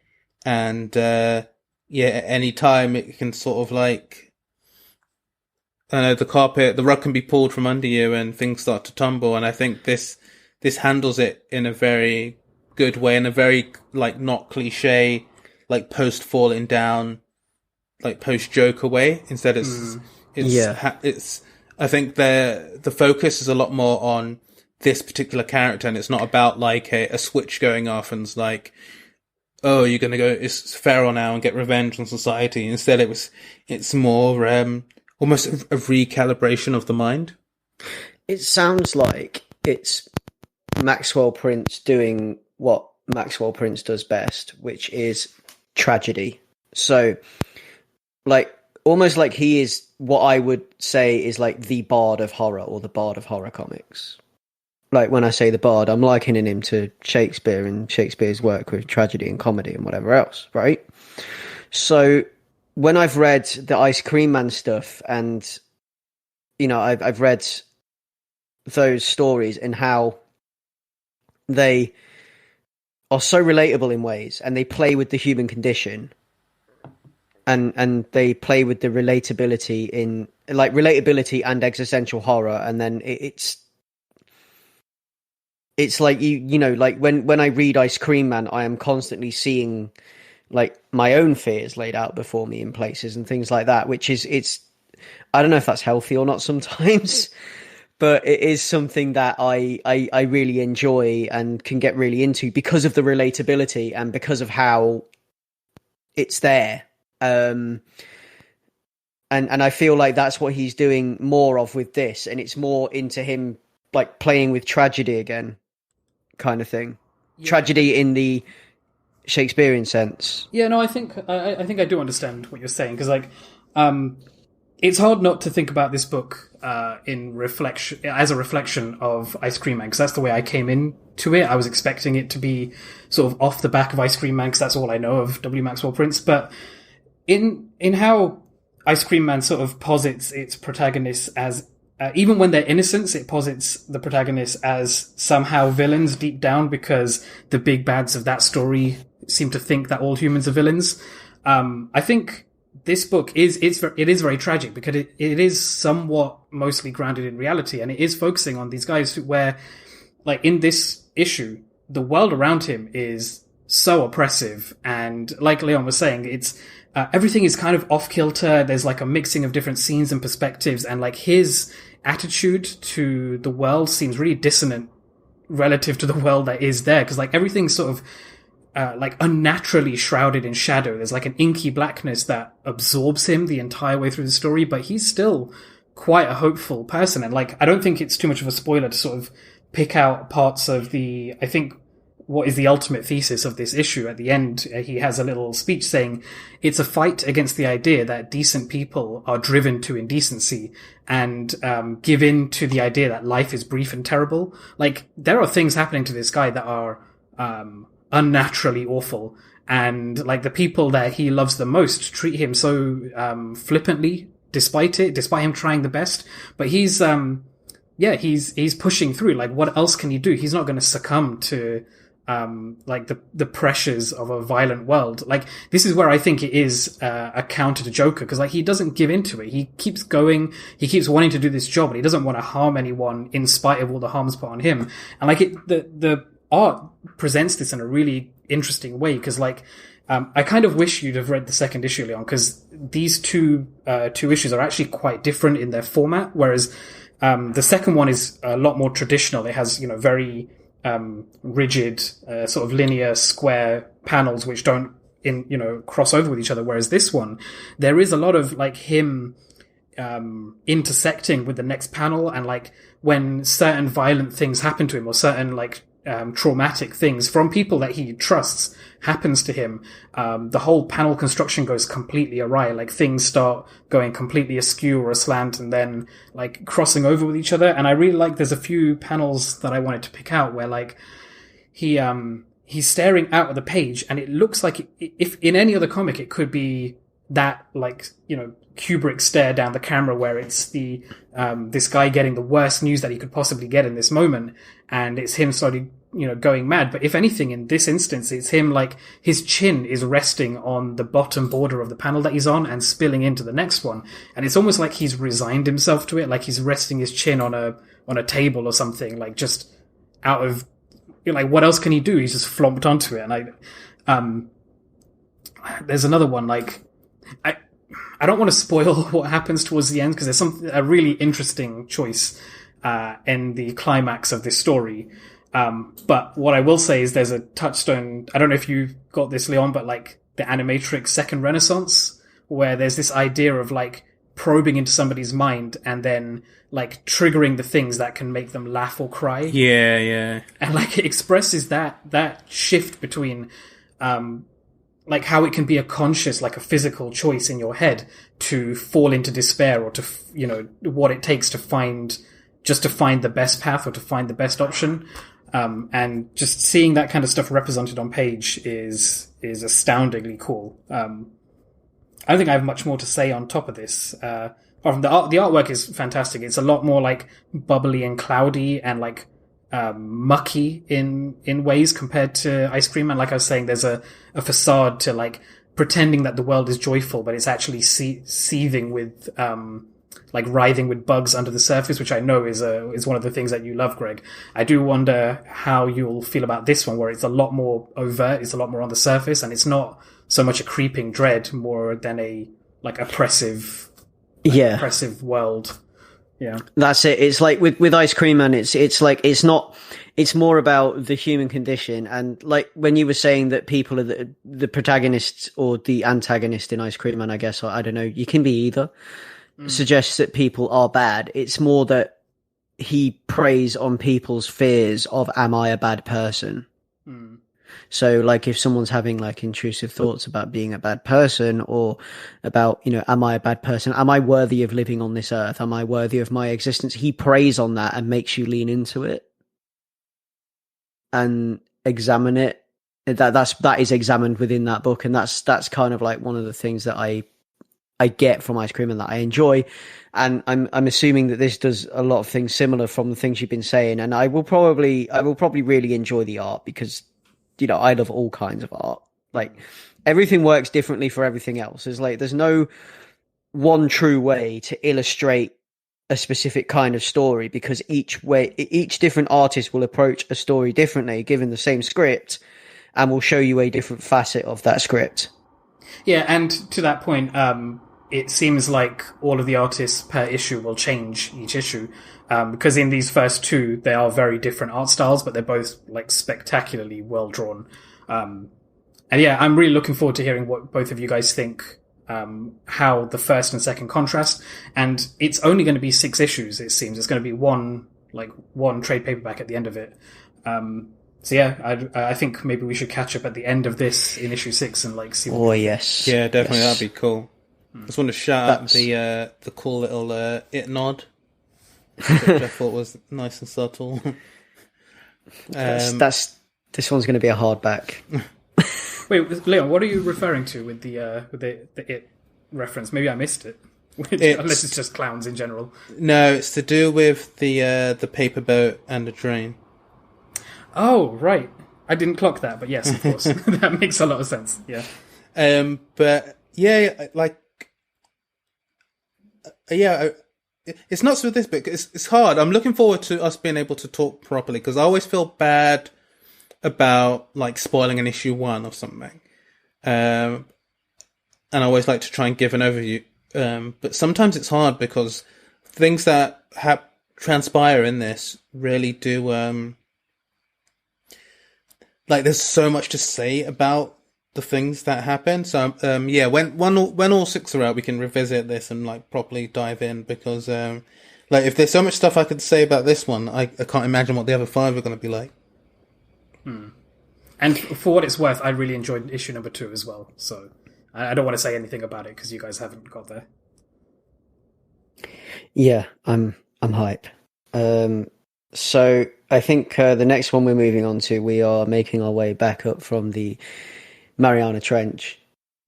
And, at any time it can sort of like, I know, the rug can be pulled from under you and things start to tumble. And I think this handles it in a very good way, in a very like not cliche, like post falling down, like post Joker way. Instead, it's I think the focus is a lot more on this particular character, and it's not about like a switch going off and it's like, oh, you're going to go, it's feral now and get revenge on society. Instead, it's more almost a recalibration of the mind. It sounds like it's Maxwell Prince doing what Maxwell Prince does best, which is tragedy. So, like, almost like he is what I would say is like the bard of horror, or the bard of horror comics. Like, when I say the bard, I'm likening him to Shakespeare and Shakespeare's work with tragedy and comedy and whatever else, right? So when I've read the Ice Cream Man stuff, and, you know, I've read those stories and how they are so relatable in ways, and they play with the human condition, and they play with the relatability in, like, relatability and existential horror, and then it's like, you know, like when I read Ice Cream Man, I am constantly seeing like my own fears laid out before me in places and things like that, which is, I don't know if that's healthy or not sometimes, but it is something that I really enjoy and can get really into because of the relatability and because of how it's there. And I feel like that's what he's doing more of with this, and it's more into him like playing with tragedy again, kind of thing. Yeah. Tragedy in the Shakespearean sense. Yeah, no, I think I do understand what you're saying, because like it's hard not to think about this book in reflection, as a reflection of Ice Cream Man, because that's the way I came into it. I was expecting it to be sort of off the back of Ice Cream Man, because that's all I know of W. Maxwell Prince. But in how Ice Cream Man sort of posits its protagonists as, even when they're innocents, it posits the protagonists as somehow villains deep down, because the big bads of that story seem to think that all humans are villains. I think this book is very tragic, because it is somewhat mostly grounded in reality, and it is focusing on these guys where, like, in this issue, the world around him is so oppressive, and like Leon was saying, it's everything is kind of off kilter. There's like a mixing of different scenes and perspectives, and like his attitude to the world seems really dissonant relative to the world that is there, because like everything's sort of like unnaturally shrouded in shadow. There's like an inky blackness that absorbs him the entire way through the story, but he's still quite a hopeful person. And like, I don't think it's too much of a spoiler to sort of pick out parts of I think what is the ultimate thesis of this issue. At the end, he has a little speech saying, it's a fight against the idea that decent people are driven to indecency and give in to the idea that life is brief and terrible. Like, there are things happening to this guy that are unnaturally awful. And, like, the people that he loves the most treat him so flippantly, despite him trying the best. But he's pushing through. Like, what else can he do? He's not going to succumb to like the pressures of a violent world. Like, this is where I think it is a counter to Joker, because like he doesn't give into it. He keeps going. He keeps wanting to do this job, and he doesn't want to harm anyone in spite of all the harms put on him. And like the art presents this in a really interesting way, because like I kind of wish you'd have read the second issue, Leon, because these two issues are actually quite different in their format. Whereas the second one is a lot more traditional. It has, very rigid, sort of linear square panels which don't cross over with each other. Whereas this one, there is a lot of like him intersecting with the next panel, and like when certain violent things happen to him, or certain like traumatic things from people that he trusts happens to him, the whole panel construction goes completely awry. Like, things start going completely askew or aslant, and then like crossing over with each other. And I really like, there's a few panels that I wanted to pick out where like he's staring out of the page, and it looks like if in any other comic it could be that, like, Kubrick stare down the camera, where it's the this guy getting the worst news that he could possibly get in this moment, and it's him slowly going mad. But if anything, in this instance, it's him, like, his chin is resting on the bottom border of the panel that he's on and spilling into the next one, and it's almost like he's resigned himself to it, like he's resting his chin on a table or something, like, just out of, like, what else can he do? He's just flomped onto it. And there's another one, like, I don't want to spoil what happens towards the end, because there's a really interesting choice in the climax of this story. But what I will say is there's a touchstone. I don't know if you got this, Leon, but like the Animatrix Second Renaissance, where there's this idea of like probing into somebody's mind and then like triggering the things that can make them laugh or cry. Yeah. And like it expresses that shift between like how it can be a conscious, like a physical choice in your head to fall into despair, or to, what it takes to find the best path, or to find the best option. And just seeing that kind of stuff represented on page is astoundingly cool. I don't think I have much more to say on top of this. The artwork is fantastic. It's a lot more like bubbly and cloudy and like mucky in ways compared to Ice Cream Man. Like I was saying, there's a facade to like pretending that the world is joyful, but it's actually seething with like writhing with bugs under the surface, which I know is one of the things that you love, Greg. I do wonder how you'll feel about this one, where it's a lot more overt, it's a lot more on the surface, and it's not so much a creeping dread, more than a like oppressive world. Yeah, that's it. It's like with Ice Cream Man, it's like it's more about the human condition, and like when you were saying that people are the protagonists or the antagonist in Ice Cream Man, I guess, or I don't know, you can be either. Suggests that people are bad. It's more that he preys on people's fears of, am I a bad person? So like if someone's having like intrusive thoughts about being a bad person, or about, am I a bad person? Am I worthy of living on this earth? Am I worthy of my existence? He preys on that and makes you lean into it and examine it. That is examined within that book. And that's kind of like one of the things that I get from Ice Cream and that I enjoy. And I'm assuming that this does a lot of things similar from the things you've been saying. And I will probably really enjoy the art, because, I love all kinds of art. Like, everything works differently for everything else. There's no one true way to illustrate a specific kind of story, because each different artist will approach a story differently, given the same script, and will show you a different facet of that script. Yeah, and to that point, it seems like all of the artists per issue will change each issue, because in these first two, they are very different art styles, but they're both like spectacularly well drawn. And yeah, I'm really looking forward to hearing what both of you guys think, how the first and second contrast. And it's only going to be 6 issues, it seems. It's going to be one trade paperback at the end of it. So yeah, I think maybe we should catch up at the end of this in issue 6 and like see. Oh yes, yeah, definitely yes. that'd be cool. I just want to shout out the cool little it nod, which I thought was nice and subtle. That's this one's going to be a hardback. Wait, Leon, what are you referring to with the it reference? Maybe I missed it. Unless it's just clowns in general. No, it's to do with the paper boat and the train. Oh, right. I didn't clock that, but yes, of course. That makes a lot of sense. Yeah. But yeah, like, yeah, it's not with this book. It's hard. I'm looking forward to us being able to talk properly because I always feel bad about like spoiling an issue 1 or something. And I always like to try and give an overview. But sometimes it's hard because things that transpire in this really do, like there's so much to say about the things that happen. So, yeah, when all 6 are out, we can revisit this and like properly dive in because, like if there's so much stuff I could say about this one, I can't imagine what the other 5 are going to be like. And for what it's worth, I really enjoyed issue number 2 as well. So I don't want to say anything about it because you guys haven't got there. Yeah, I'm hype. So I think the next one we're moving on to, we are making our way back up from the Mariana Trench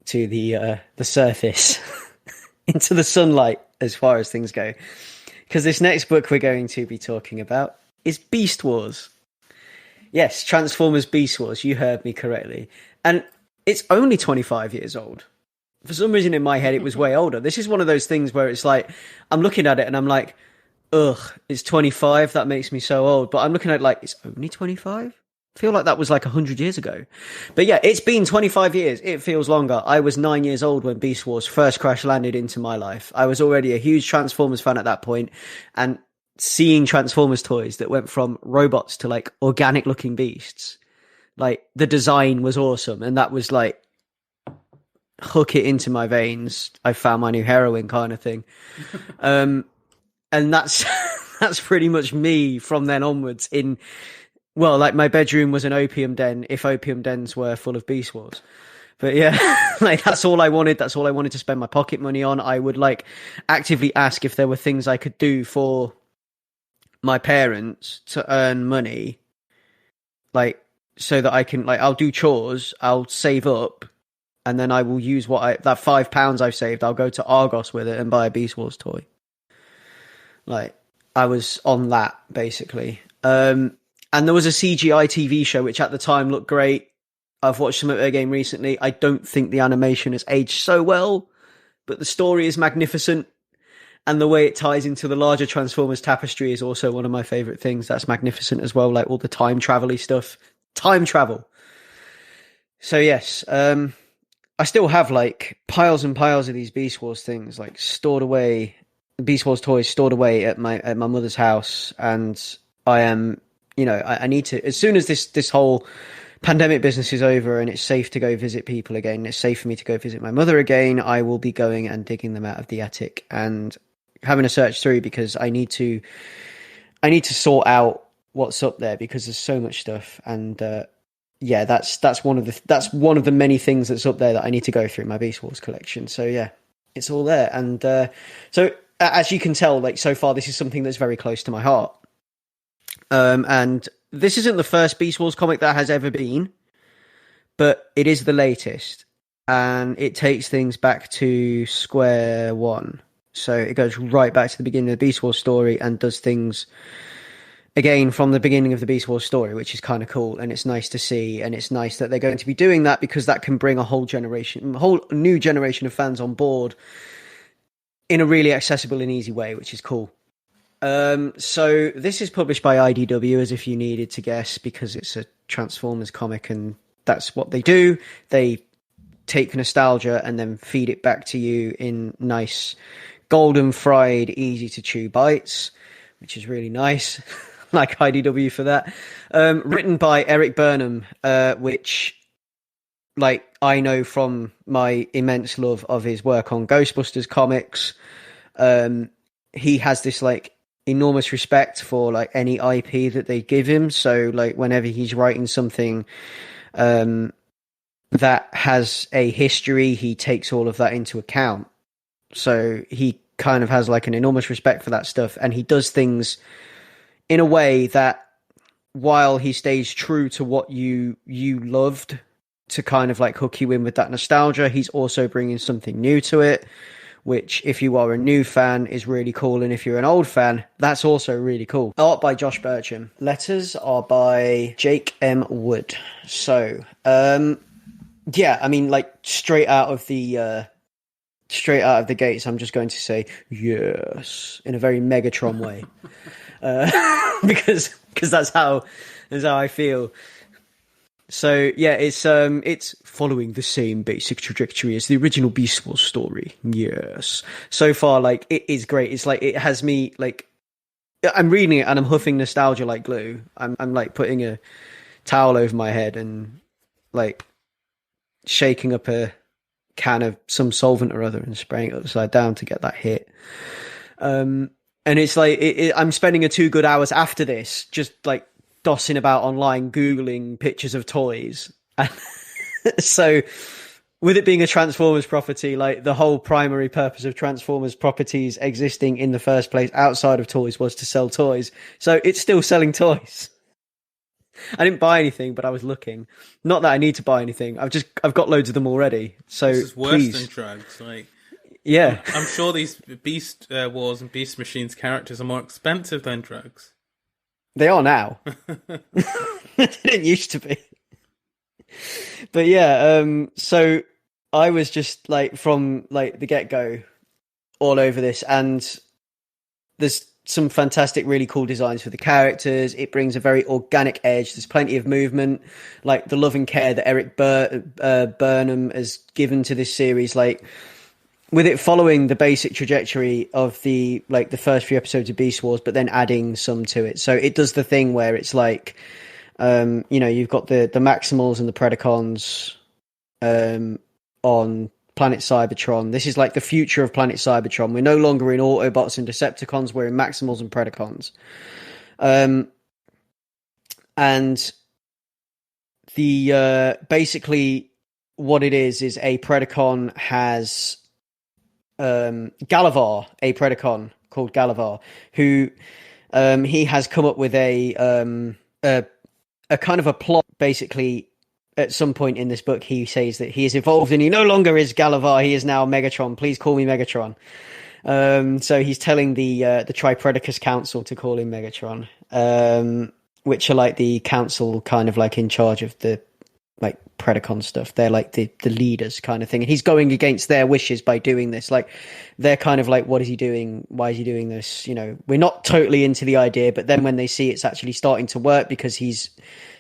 to the surface into the sunlight as far as things go. Because this next book we're going to be talking about is Beast Wars. Yes, Transformers Beast Wars, you heard me correctly. And it's only 25 years old. For some reason in my head it was way older. This is one of those things where it's like, I'm looking at it and I'm like, ugh, it's 25, that makes me so old. But I'm looking at it like, it's only 25? I feel like that was like 100 years ago. But yeah, it's been 25 years. It feels longer. I was 9 years old when Beast Wars first crash landed into my life. I was already a huge Transformers fan at that point, and seeing Transformers toys that went from robots to like organic looking beasts, like the design was awesome. And that was like, hook it into my veins. I found my new heroine kind of thing. And that's pretty much me from then onwards well, like my bedroom was an opium den if opium dens were full of Beast Wars. But yeah, like that's all I wanted. That's all I wanted to spend my pocket money on. I would like actively ask if there were things I could do for my parents to earn money. Like, so that I can, like, I'll do chores, I'll save up, and then I will use that £5 I've saved, I'll go to Argos with it and buy a Beast Wars toy. Like, I was on that, basically. And there was a CGI TV show, which at the time looked great. I've watched some of it again recently. I don't think the animation has aged so well, but the story is magnificent. And the way it ties into the larger Transformers tapestry is also one of my favourite things. That's magnificent as well, like all the time travel-y stuff. Time travel. So yes, I still have like piles and piles of these Beast Wars things, like stored away, Beast Wars toys stored away at my mother's house. And I am, I need to, as soon as this whole pandemic business is over and it's safe to go visit people again, it's safe for me to go visit my mother again, I will be going and digging them out of the attic and having a search through, because I need to sort out what's up there, because there's so much stuff. And yeah, that's one of the many things that's up there that I need to go through my Beast Wars collection. So yeah, it's all there. And so as you can tell, like so far, this is something that's very close to my heart. And this isn't the first Beast Wars comic that has ever been, but it is the latest, and it takes things back to square one. So it goes right back to the beginning of the Beast Wars story and does things again from the beginning of the Beast Wars story, which is kind of cool. And it's nice to see. And it's nice that they're going to be doing that, because that can bring a whole new generation of fans on board in a really accessible and easy way, which is cool. So this is published by IDW, as if you needed to guess, because it's a Transformers comic and that's what they do. They take nostalgia and then feed it back to you in nice golden fried, easy to chew bites, which is really nice. Like IDW for that. Written by Eric Burnham, which like I know from my immense love of his work on Ghostbusters comics. He has this like enormous respect for like any IP that they give him. So like whenever he's writing something that has a history, he takes all of that into account. So he kind of has like an enormous respect for that stuff, and he does things in a way that, while he stays true to what you loved, to kind of like hook you in with that nostalgia, he's also bringing something new to it, which if you are a new fan is really cool, and if you're an old fan, that's also really cool. Art by Josh Burcham. Letters are by Jake M. Wood. So yeah, I mean, like straight out of the gates, I'm just going to say yes in a very Megatron way, because that's how I feel. So yeah, it's following the same basic trajectory as the original Beast Wars story. Yes, so far, like, it is great. It's like, it has me, like, I'm reading it and I'm huffing nostalgia like glue. I'm like putting a towel over my head and like shaking up a can of some solvent or other and spraying it upside down to get that hit. And it's like, I'm spending 2 good hours after this just like dossing about online, Googling pictures of toys. And so with it being a Transformers property, like the whole primary purpose of Transformers properties existing in the first place outside of toys was to sell toys. So it's still selling toys. I didn't buy anything, but I was looking. Not that I need to buy anything. I've got loads of them already. So this is worse please. than drugs. Like, yeah, I'm sure these Beast Wars and Beast Machines characters are more expensive than drugs. they are now. They didn't used to be. But yeah, so I was just like, from like the get-go all over this, and there's some fantastic, really cool designs for the characters. It brings a very organic edge. There's plenty of movement, like the love and care that Eric Burnham has given to this series, like with it following the basic trajectory of the first few episodes of Beast Wars, but then adding some to it. So it does the thing where it's like, you've got the Maximals and the Predacons on Planet Cybertron. This is like the future of Planet Cybertron. We're no longer in Autobots and Decepticons. We're in Maximals and Predacons. And the basically what it is a Predacon has Galavar, a Predacon called Galavar, who he has come up with a kind of a plot. Basically, at some point in this book, he says that he is evolved and he no longer is Galavar, he is now Megatron. Please call me Megatron. So he's telling the Tripredacus Council to call him Megatron, which are like the council kind of like in charge of the like Predacon stuff. They're like the leaders kind of thing. And he's going against their wishes by doing this. Like, they're kind of like, what is he doing? Why is he doing this? You know, we're not totally into the idea, but then when they see it's actually starting to work because he's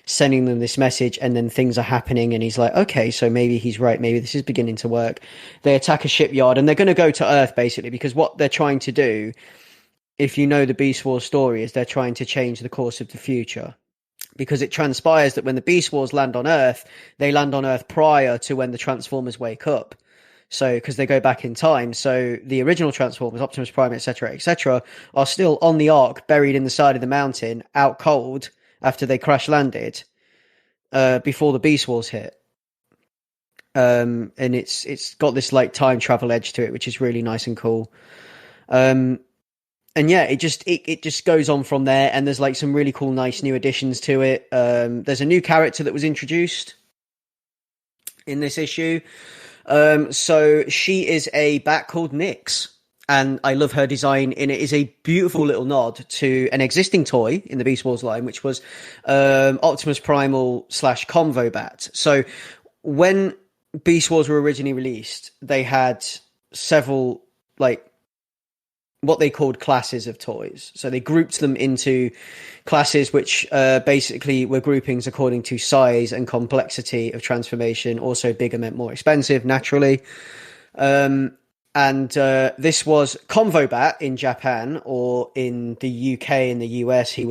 sending them this message and then things are happening and he's like, okay, so maybe he's right, maybe this is beginning to work. They attack a shipyard and they're going to go to Earth, basically, because what they're trying to do, if you know the Beast Wars story, is they're trying to change the course of the future, because it transpires that when the Beast Wars land on Earth, they land on Earth prior to when the Transformers wake up. So, because they go back in time. So the original Transformers, Optimus Prime, etc., are still on the Ark, buried in the side of the mountain, out cold, after they crash landed, before the Beast Wars hit. And it's got this like time travel edge to it, which is really nice and cool. And yeah, it just goes on from there, and there's like some really cool, nice new additions to it. There's a new character that was introduced in this issue. So she is a bat called Nyx, and I love her design, and it is a beautiful little nod to an existing toy in the Beast Wars line, which was Optimus Primal / Convo Bat. So when Beast Wars were originally released, they had several like what they called classes of toys. So they grouped them into classes which basically were groupings according to size and complexity of transformation. Also, bigger meant more expensive, naturally. And this was Convo Bat in Japan, or in the UK and the US, it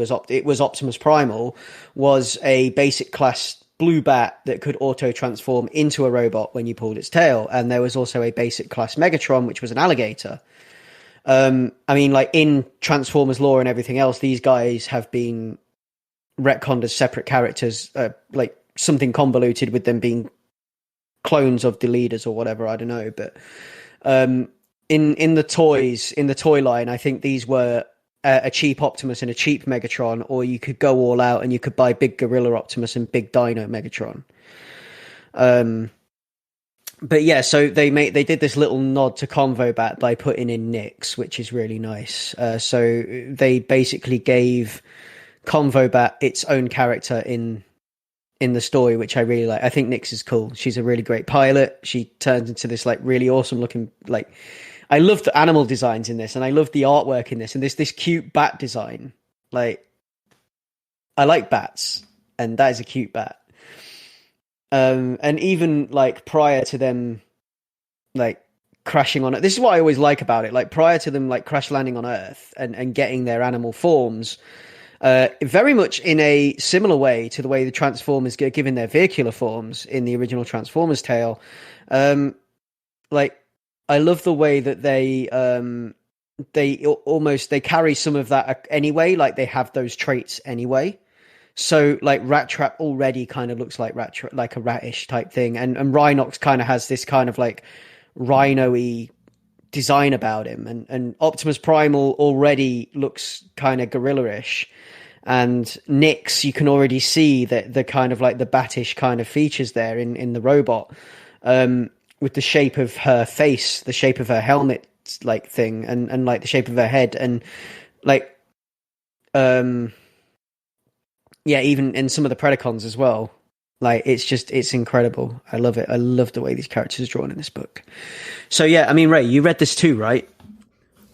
was Optimus Primal, was a basic class blue bat that could auto-transform into a robot when you pulled its tail. And there was also a basic class Megatron, which was an alligator. I mean, like in Transformers lore and everything else, these guys have been retconned as separate characters, like something convoluted with them being clones of the leaders or whatever. I don't know, but in the toy line, I think these were a cheap Optimus and a cheap Megatron, or you could go all out and you could buy big Gorilla Optimus and big Dino Megatron. But yeah, so they did this little nod to Convobat by putting in Nyx, which is really nice. So they basically gave Convobat its own character in the story, which I really like. I think Nyx is cool. She's a really great pilot. She turns into this like really awesome looking, like, I love the animal designs in this, and I love the artwork in this, and this cute bat design. Like, I like bats, and that is a cute bat. And even like prior to them like crashing on it, this is what I always like about it, like prior to them like crash landing on Earth and getting their animal forms, very much in a similar way to the way the Transformers get given their vehicular forms in the original Transformers tale. Like, I love the way that they carry some of that anyway, like they have those traits anyway. So, like, Rat Trap already kind of looks like like a ratish type thing, and Rhinox kind of has this kind of like rhino-y design about him, and Optimus Primal already looks kind of gorilla-ish, and Nyx, you can already see that the kind of like the batish kind of features there in the robot, with the shape of her face, the shape of her helmet like thing, and like the shape of her head, and like yeah, even in some of the Predacons as well. Like, it's incredible. I love it. I love the way these characters are drawn in this book. So yeah, I mean, Ray, you read this too, right?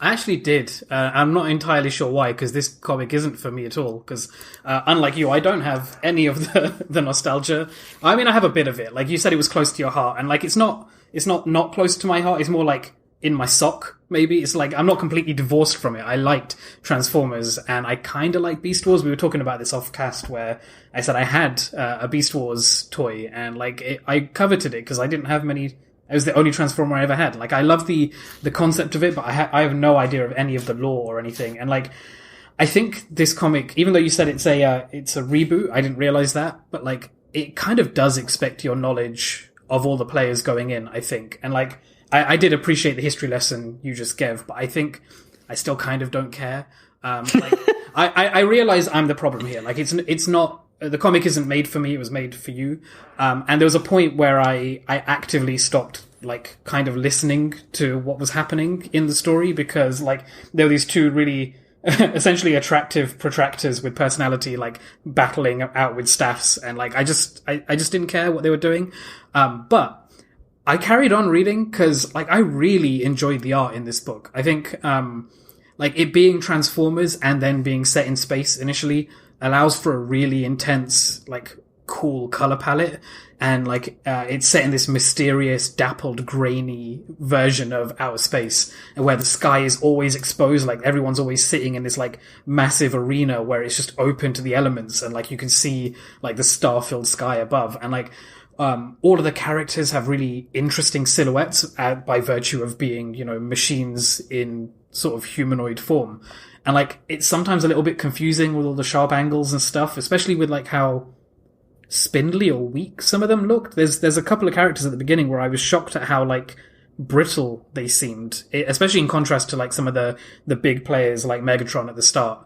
I actually did. I'm not entirely sure why, because this comic isn't for me at all. Because unlike you, I don't have any of the nostalgia. I mean, I have a bit of it. Like you said, it was close to your heart, and like it's not close to my heart. It's more like in my sock, maybe. It's like I'm not completely divorced from it. I liked Transformers, and I kind of like Beast Wars. We were talking about this off cast, where I said I had a Beast Wars toy, and like I coveted it because I didn't have many. It was the only Transformer I ever had. Like, I love the concept of it, but I have no idea of any of the lore or anything. And like, I think this comic, even though you said it's a reboot, I didn't realize that, but like, it kind of does expect your knowledge of all the players going in, I think. And like, I did appreciate the history lesson you just gave, but I think I still kind of don't care. Like, I realize I'm the problem here. Like, it's not, the comic isn't made for me, it was made for you. And there was a point where I actively stopped, like, kind of listening to what was happening in the story, because, like, there were these two really essentially attractive protractors with personality, like, battling out with staffs, and, like, I just didn't care what they were doing. But I carried on reading, because, like, I really enjoyed the art in this book. I think, like, it being Transformers and then being set in space initially allows for a really intense, like, cool color palette, and like it's set in this mysterious, dappled, grainy version of outer space, and where the sky is always exposed, like everyone's always sitting in this like massive arena where it's just open to the elements, and like you can see like the star-filled sky above, and like all of the characters have really interesting silhouettes by virtue of being, you know, machines in sort of humanoid form. And like, it's sometimes a little bit confusing with all the sharp angles and stuff, especially with like how spindly or weak some of them looked. There's a couple of characters at the beginning where I was shocked at how like brittle they seemed, especially in contrast to like some of the big players like Megatron at the start.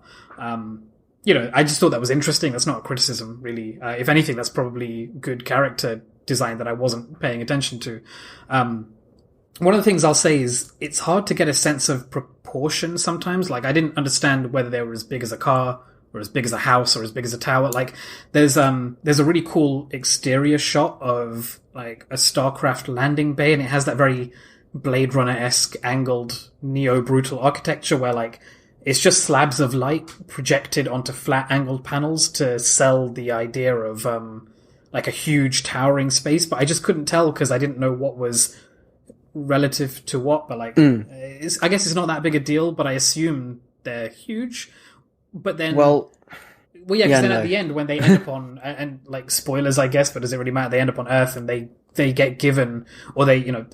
You know, I just thought that was interesting. That's not a criticism, really. If anything, that's probably good character design that I wasn't paying attention to. One of the things I'll say is it's hard to get a sense of proportion sometimes. Like, I didn't understand whether they were as big as a car or as big as a house or as big as a tower. Like, there's a really cool exterior shot of like a Starcraft landing bay, and it has that very Blade Runner-esque angled neo-brutal architecture where like it's just slabs of light projected onto flat angled panels to sell the idea of like a huge towering space. But I just couldn't tell because I didn't know what was relative to what. But like, I guess it's not that big a deal, but I assume they're huge. But then, well, yeah, because then at the end when they end up on, and like spoilers, I guess, but does it really matter? They end up on Earth, and they get given, or they, you know,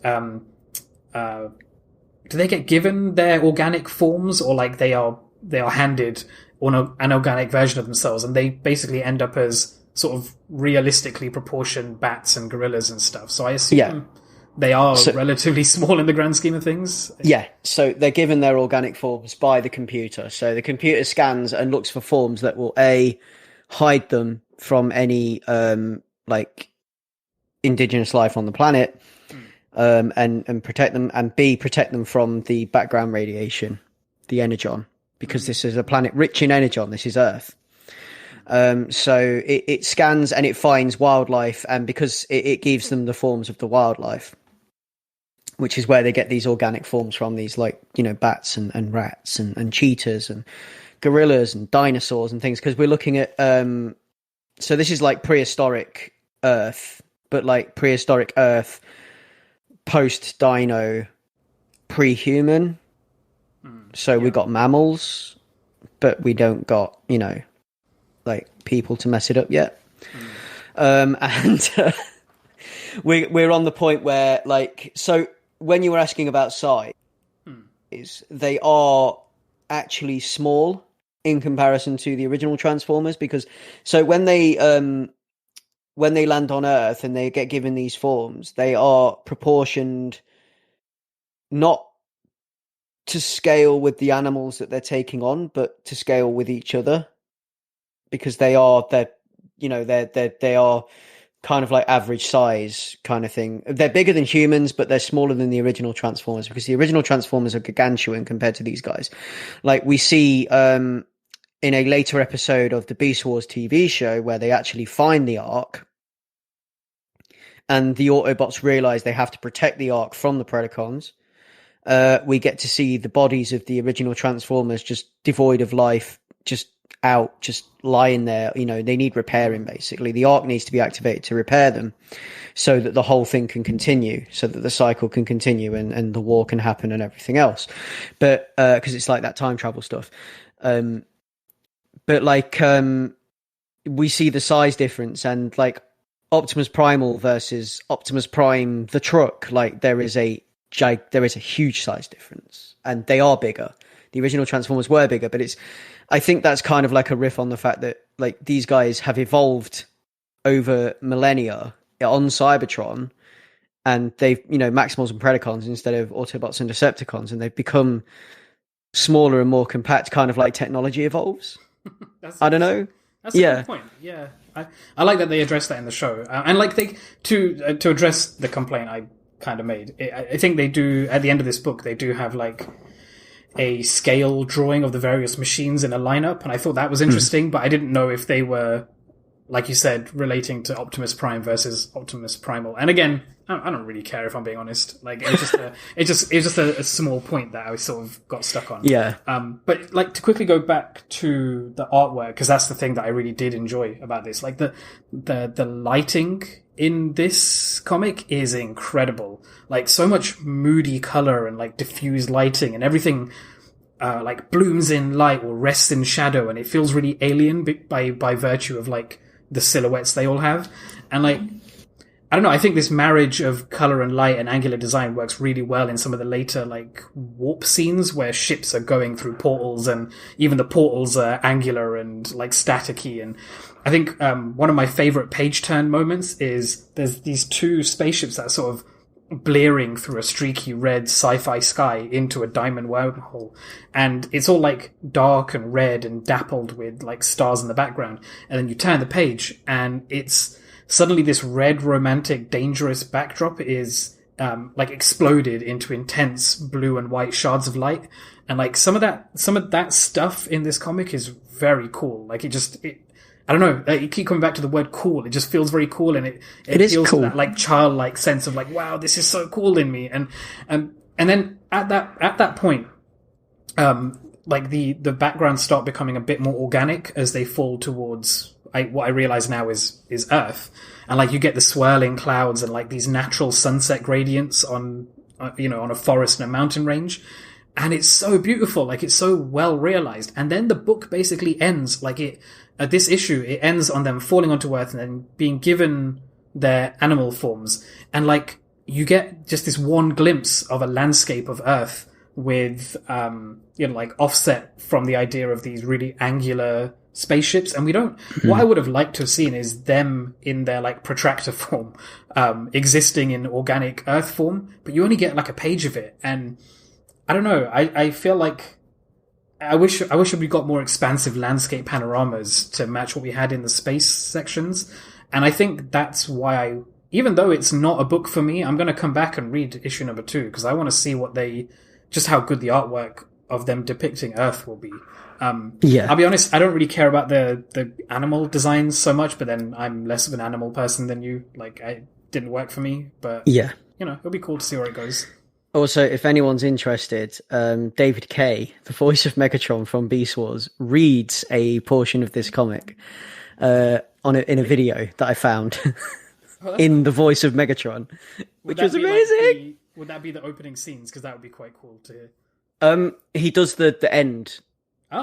do they get given their organic forms, or like they are handed an organic version of themselves, and they basically end up as sort of realistically proportioned bats and gorillas and stuff. So I assume they are relatively small in the grand scheme of things. Yeah, so they're given their organic forms by the computer. So the computer scans and looks for forms that will hide them from any like indigenous life on the planet, and protect them, and B, protect them from the background radiation, the energon, because this is a planet rich in energon. This is Earth. So it scans and it finds wildlife, and because it gives them the forms of the wildlife, which is where they get these organic forms from, these, like, you know, bats and rats and cheetahs and gorillas and dinosaurs and things. Because we're looking at, so this is like prehistoric Earth, but like prehistoric Earth, post-dino, pre-human. So we got mammals, but we don't got, you know, like people to mess it up yet. And we're on the point where, like, so when you were asking about size, they are actually small in comparison to the original Transformers, because so when they land on Earth and they get given these forms, they are proportioned not to scale with the animals that they're taking on, but to scale with each other, because they are kind of like average size kind of thing. They're bigger than humans, but they're smaller than the original Transformers, because the original Transformers are gargantuan compared to these guys. Like we see in a later episode of the Beast Wars TV show, where they actually find the Ark, and the Autobots realize they have to protect the Ark from the Predacons. We get to see the bodies of the original Transformers just devoid of life, just lying there. You know, they need repairing, basically. The Ark needs to be activated to repair them, so that the whole thing can continue, so that the cycle can continue and the war can happen and everything else. But because it's like that time travel stuff. But like we see the size difference, and like Optimus Primal versus Optimus Prime the truck, like there is a huge size difference, and they are bigger. The original Transformers were bigger, but I think that's kind of like a riff on the fact that, like, these guys have evolved over millennia on Cybertron, and they've, you know, Maximals and Predacons instead of Autobots and Decepticons, and they've become smaller and more compact, kind of like technology evolves. I don't know. That's a good point. Yeah, I like that they address that in the show, and like to address the complaint I kind of made. I think they do at the end of this book. They do have like a scale drawing of the various machines in a lineup, and I thought that was interesting. But I didn't know if they were, like you said, relating to Optimus Prime versus Optimus Primal. And again, I don't really care, if I'm being honest. Like it's just a small point that I sort of got stuck on. Yeah. But like to quickly go back to the artwork, because that's the thing that I really did enjoy about this. Like the lighting in this comic is incredible. Like so much moody color and like diffused lighting, and everything like blooms in light or rests in shadow, and it feels really alien by virtue of like the silhouettes they all have. And like, I don't know, I think this marriage of color and light and angular design works really well in some of the later like warp scenes where ships are going through portals, and even the portals are angular and like staticky. And I think one of my favorite page turn moments is there's these two spaceships that are sort of blearing through a streaky red sci-fi sky into a diamond wormhole, and it's all like dark and red and dappled with like stars in the background. And then you turn the page, and it's suddenly this red, romantic, dangerous backdrop is like exploded into intense blue and white shards of light. And like some of that stuff in this comic is very cool. Like I don't know, you keep coming back to the word cool. It just feels very cool, and it feels cool. That like childlike sense of like, wow, this is so cool in me. And then at that point, like the backgrounds start becoming a bit more organic as they fall towards what I realize now is Earth. And like you get the swirling clouds and like these natural sunset gradients on a forest and a mountain range. And it's so beautiful. Like it's so well realized. And then the book basically ends like this issue, it ends on them falling onto Earth and then being given their animal forms. And like you get just this one glimpse of a landscape of Earth with like offset from the idea of these really angular spaceships, and we don't. What I would have liked to have seen is them in their like protractor form, existing in organic Earth form, but you only get like a page of it, and I don't know. I feel like I wish we got more expansive landscape panoramas to match what we had in the space sections, and I think that's why even though it's not a book for me, I'm going to come back and read issue number 2 because I want to see just how good the artwork of them depicting Earth will be. I'll be honest, I don't really care about the animal designs so much, but then I'm less of an animal person than you. Like, it didn't work for me, but it'll be cool to see where it goes. Also, if anyone's interested, David Kaye, the voice of Megatron from Beast Wars, reads a portion of this comic in a video that I found. In the voice of Megatron, which was amazing. Would that be the opening scenes? Because that would be quite cool to hear. He does the end,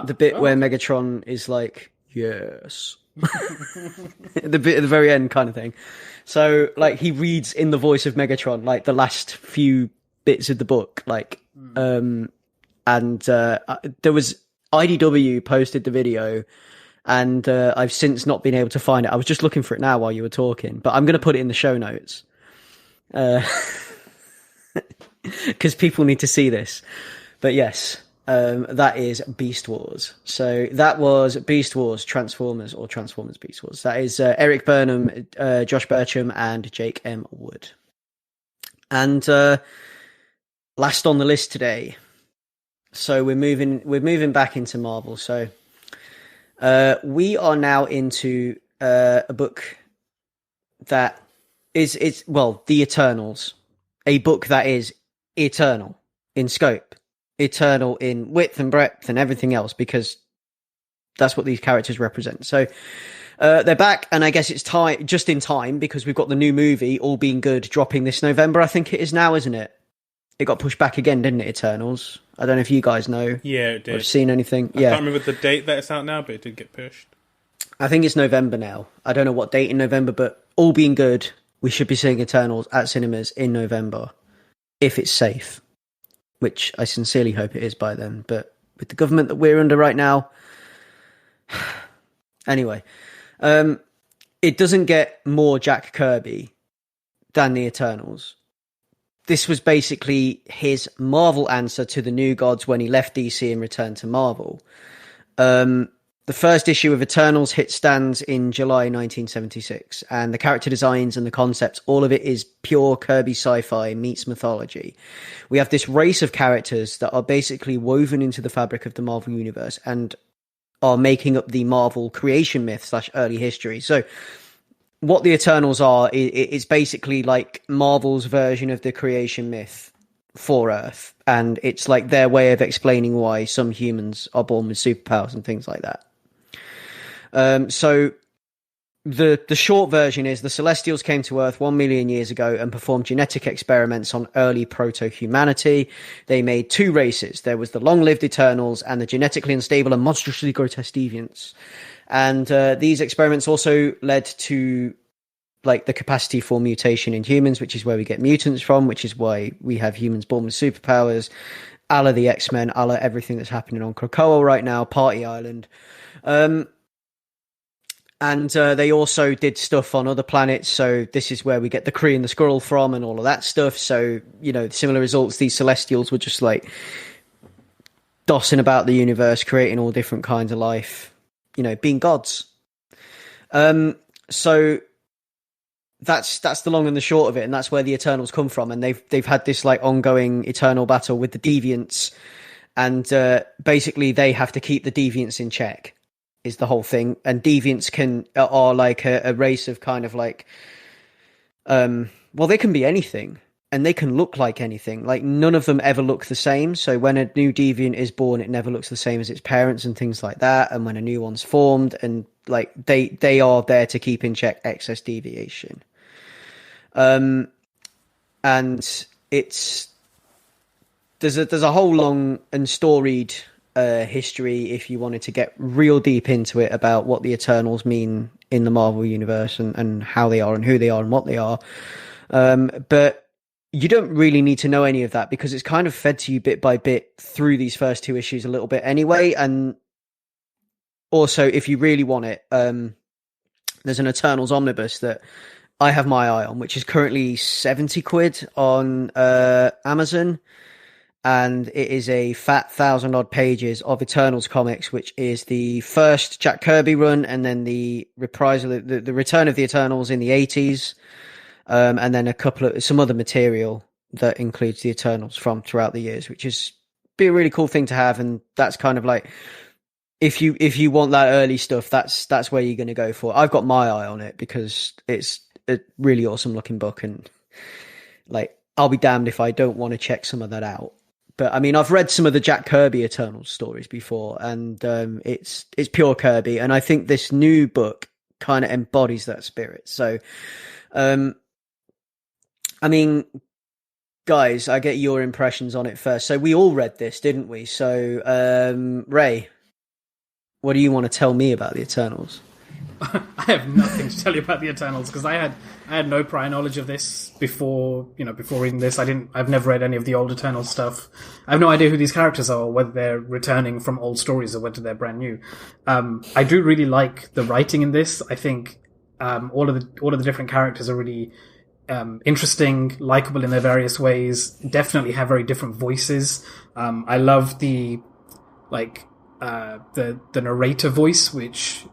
the bit where Megatron is like, yes, the bit at the very end kind of thing. So, like, he reads in the voice of Megatron, like the last few bits of the book, like, and there was IDW posted the video. And I've since not been able to find it. I was just looking for it now while you were talking, but I'm going to put it in the show notes because people need to see this. But yes, that is Beast Wars. So that was Beast Wars Transformers, or Transformers Beast Wars. That is Eric Burnham, Josh Burcham, and Jake M. Wood. And last on the list today. So we're moving back into Marvel. So. We are now into a book that is The Eternals, a book that is eternal in scope, eternal in width and breadth and everything else, because that's what these characters represent. So they're back, and I guess it's just in time because we've got the new movie, All Being Good, dropping this November. I think it is now, isn't it? It got pushed back again, didn't it, Eternals? I don't know if you guys know. Yeah, it did. Or seen anything. I can't remember the date that it's out now, but it did get pushed. I think it's November now. I don't know what date in November, but All Being Good, we should be seeing Eternals at cinemas in November, if it's safe, which I sincerely hope it is by then. But with the government that we're under right now... Anyway, it doesn't get more Jack Kirby than the Eternals. This was basically his Marvel answer to the New Gods when he left DC and returned to Marvel. The first issue of Eternals hit stands in July 1976, and the character designs and the concepts, all of it is pure Kirby sci-fi meets mythology. We have this race of characters that are basically woven into the fabric of the Marvel Universe and are making up the Marvel creation myth / early history. So what the Eternals are, it's basically like Marvel's version of the creation myth for Earth. And it's like their way of explaining why some humans are born with superpowers and things like that. So the short version is the Celestials came to Earth 1 million years ago and performed genetic experiments on early proto-humanity. They made 2 races. There was the long-lived Eternals and the genetically unstable and monstrously grotesque deviants. And these experiments also led to like the capacity for mutation in humans, which is where we get mutants from, which is why we have humans born with superpowers, a la the X-Men, a la everything that's happening on Krakoa right now, Party Island. And they also did stuff on other planets, so this is where we get the Kree and the Skrull from and all of that stuff. So, you know, similar results, these Celestials were just like dossing about the universe, creating all different kinds of life, you know, being gods. So that's the long and the short of it, and that's where the Eternals come from. And they've had this like ongoing eternal battle with the Deviants, and basically they have to keep the Deviants in check, is the whole thing. And Deviants are like a race of kind of like, well, they can be anything, and they can look like anything. Like, none of them ever look the same. So when a new Deviant is born, it never looks the same as its parents and things like that. And when a new one's formed, and like they are there to keep in check excess deviation. And it's there's a whole long and storied history, if you wanted to get real deep into it, about what the Eternals mean in the Marvel universe, and how they are and who they are and what they are. But you don't really need to know any of that because it's kind of fed to you bit by bit through these first two issues a little bit anyway. And also, if you really want it, there's an Eternals Omnibus that I have my eye on, which is currently 70 quid on Amazon. And it is a fat 1,000-odd pages of Eternals comics, which is the first Jack Kirby run, and then the reprisal, the return of the Eternals in the 80s, and then some other material that includes the Eternals from throughout the years, which is be a really cool thing to have. And that's kind of like, if you want that early stuff, that's where you're going to go for. I've got my eye on it because it's a really awesome looking book, and like, I'll be damned if I don't want to check some of that out. But I mean, I've read some of the Jack Kirby Eternals stories before, and it's pure Kirby, and I think this new book kind of embodies that spirit. So, I mean, guys, I get your impressions on it first. So we all read this, didn't we? So, Ray, what do you want to tell me about the Eternals? I have nothing to tell you about the Eternals because I had no prior knowledge of this before reading this. I've never read any of the old Eternals stuff. I have no idea who these characters are, or whether they're returning from old stories or whether they're brand new. I do really like the writing in this. I think all of the different characters are really interesting, likable in their various ways. Definitely have very different voices. I love the narrator voice, which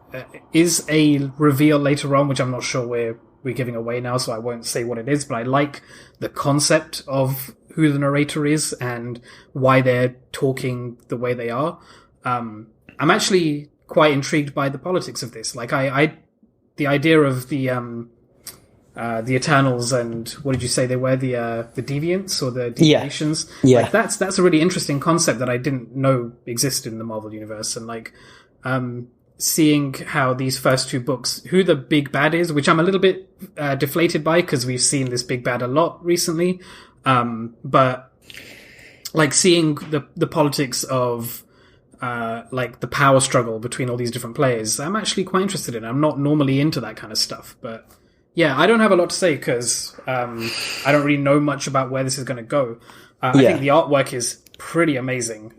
is a reveal later on, which I'm not sure we're giving away now, so I won't say what it is, but I like the concept of who the narrator is and why they're talking the way they are. I'm actually quite intrigued by the politics of this. Like, the idea of the Eternals and what did you say they were, the Deviants or the Deviations? Yeah. Like, that's a really interesting concept that I didn't know existed in the Marvel universe. And like, seeing how these first two books, who the big bad is, which I'm a little bit deflated by because we've seen this big bad a lot recently. But like, seeing the politics of like the power struggle between all these different players, I'm actually quite interested in. I'm not normally into that kind of stuff, but yeah, I don't have a lot to say because I don't really know much about where this is going to go. I think the artwork is pretty amazing.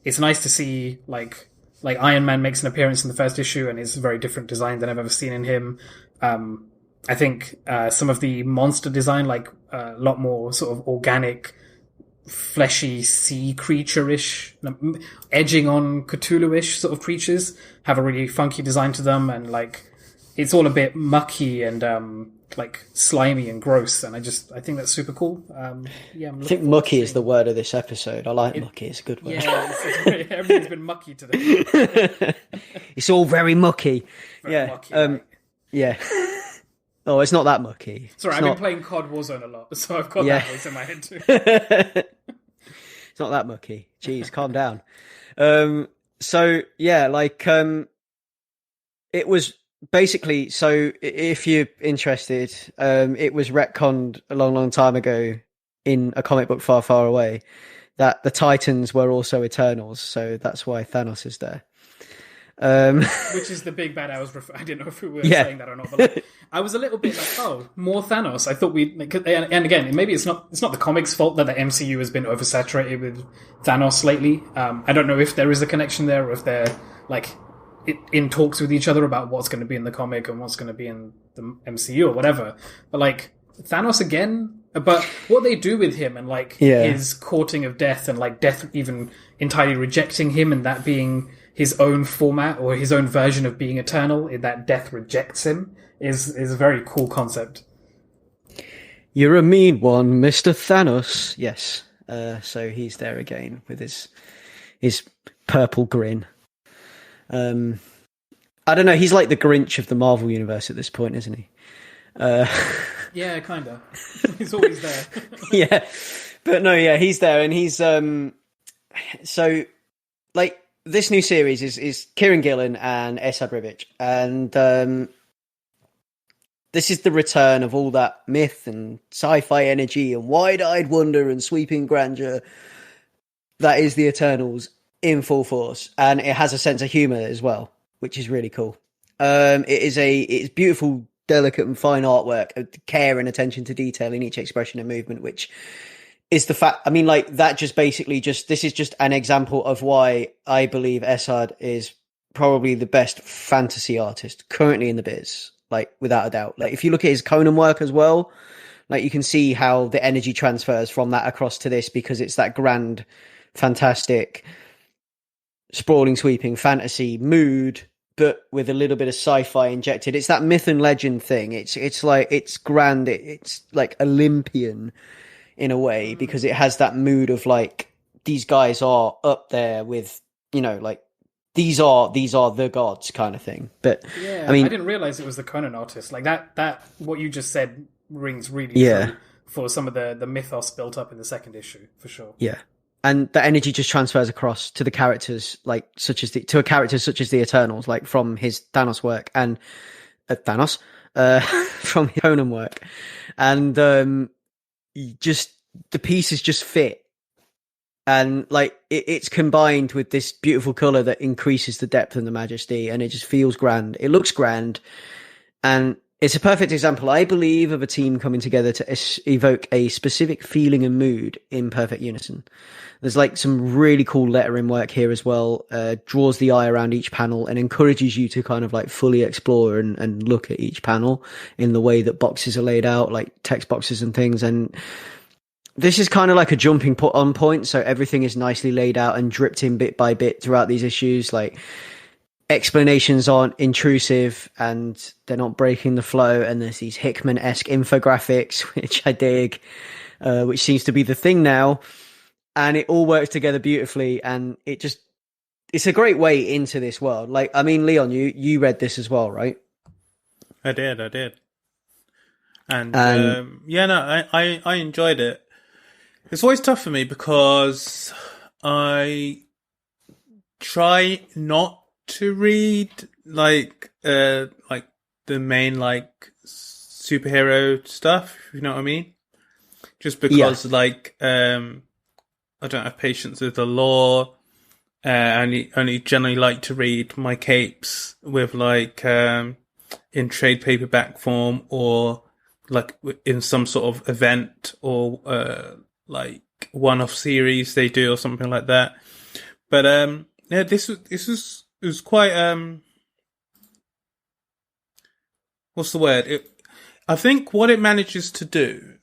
It's nice to see like Iron Man makes an appearance in the first issue and is a very different design than I've ever seen in him. I think some of the monster design, like a lot more sort of organic, fleshy sea creature-ish, edging on Cthulhu-ish sort of creatures, have a really funky design to them, and like it's all a bit mucky and like slimy and gross, and I think that's super cool. I think mucky is the word of this episode. I like mucky; it's a good word. Yeah, everything's been mucky today. It's all very mucky. Very mucky, right? Yeah. Oh, it's not that mucky. Sorry, I've been playing COD Warzone a lot, so I've got that voice in my head too. It's not that mucky. Jeez, calm down. So yeah, like it was. Basically, so if you're interested, it was retconned a long, long time ago in a comic book far, far away that the Titans were also Eternals, so that's why Thanos is there. Which is the big bad I didn't know if we were saying that or not, but like, I was a little bit like, oh, more Thanos. I thought and again, maybe it's not the comics' fault that the MCU has been oversaturated with Thanos lately. I don't know if there is a connection there or if they're like in talks with each other about what's going to be in the comic and what's going to be in the MCU or whatever. But like Thanos again, but what they do with him and like his courting of death and like death even entirely rejecting him and that being his own format or his own version of being eternal, in that death rejects him, is a very cool concept. You're a mean one, Mr. Thanos. Yes. So he's there again with his purple grin. I don't know, he's like the Grinch of the Marvel universe at this point, isn't he? Yeah, kinda. He's always there. Yeah. But no, yeah, he's there, and he's so like this new series is Kieran Gillen and Esad Ribic, and this is the return of all that myth and sci-fi energy and wide-eyed wonder and sweeping grandeur that is the Eternals in full force, and it has a sense of humor as well, which is really cool. It's beautiful delicate and fine artwork, care and attention to detail in each expression and movement, which is the fact. I mean, like that just basically this is just an example of why I believe Esad is probably the best fantasy artist currently in the biz, like without a doubt. Like if you look at his Conan work as well, like you can see how the energy transfers from that across to this, because it's that grand, fantastic, sprawling, sweeping fantasy mood, but with a little bit of sci-fi injected. It's that myth and legend thing. It's like, it's grand. It's like Olympian in a way, because it has that mood of like, these guys are up there with, you know, like these are the gods kind of thing. But yeah, I mean, I didn't realize it was the Conan artist. Like that what you just said rings really yeah, true for some of the mythos built up in the second issue, for sure. yeah. And the energy just transfers across to the characters, like to a character such as the Eternals, like from his Thanos work and from his Conan work, and just the pieces just fit, and like it's combined with this beautiful color that increases the depth and the majesty, and it just feels grand. It looks grand, and it's a perfect example, I believe, of a team coming together to evoke a specific feeling and mood in perfect unison. There's like some really cool lettering work here as well, draws the eye around each panel and encourages you to kind of like fully explore and look at each panel in the way that boxes are laid out, like text boxes and things. And this is kind of like a jumping on point. So everything is nicely laid out and dripped in bit by bit throughout these issues. Like explanations aren't intrusive and they're not breaking the flow. And there's these Hickman-esque infographics, which I dig, which seems to be the thing now. And it all works together beautifully, and it's a great way into this world. Like, I mean, Leon, you read this as well, right? I did. And yeah, no, I enjoyed it. It's always tough for me because I try not to read like the main like superhero stuff, if you know what I mean. Just because I don't have patience with the lore. I only generally like to read my capes with like in trade paperback form, or like in some sort of event, or like one-off series they do or something like that. But yeah, this was quite what's the word? I think what it manages to do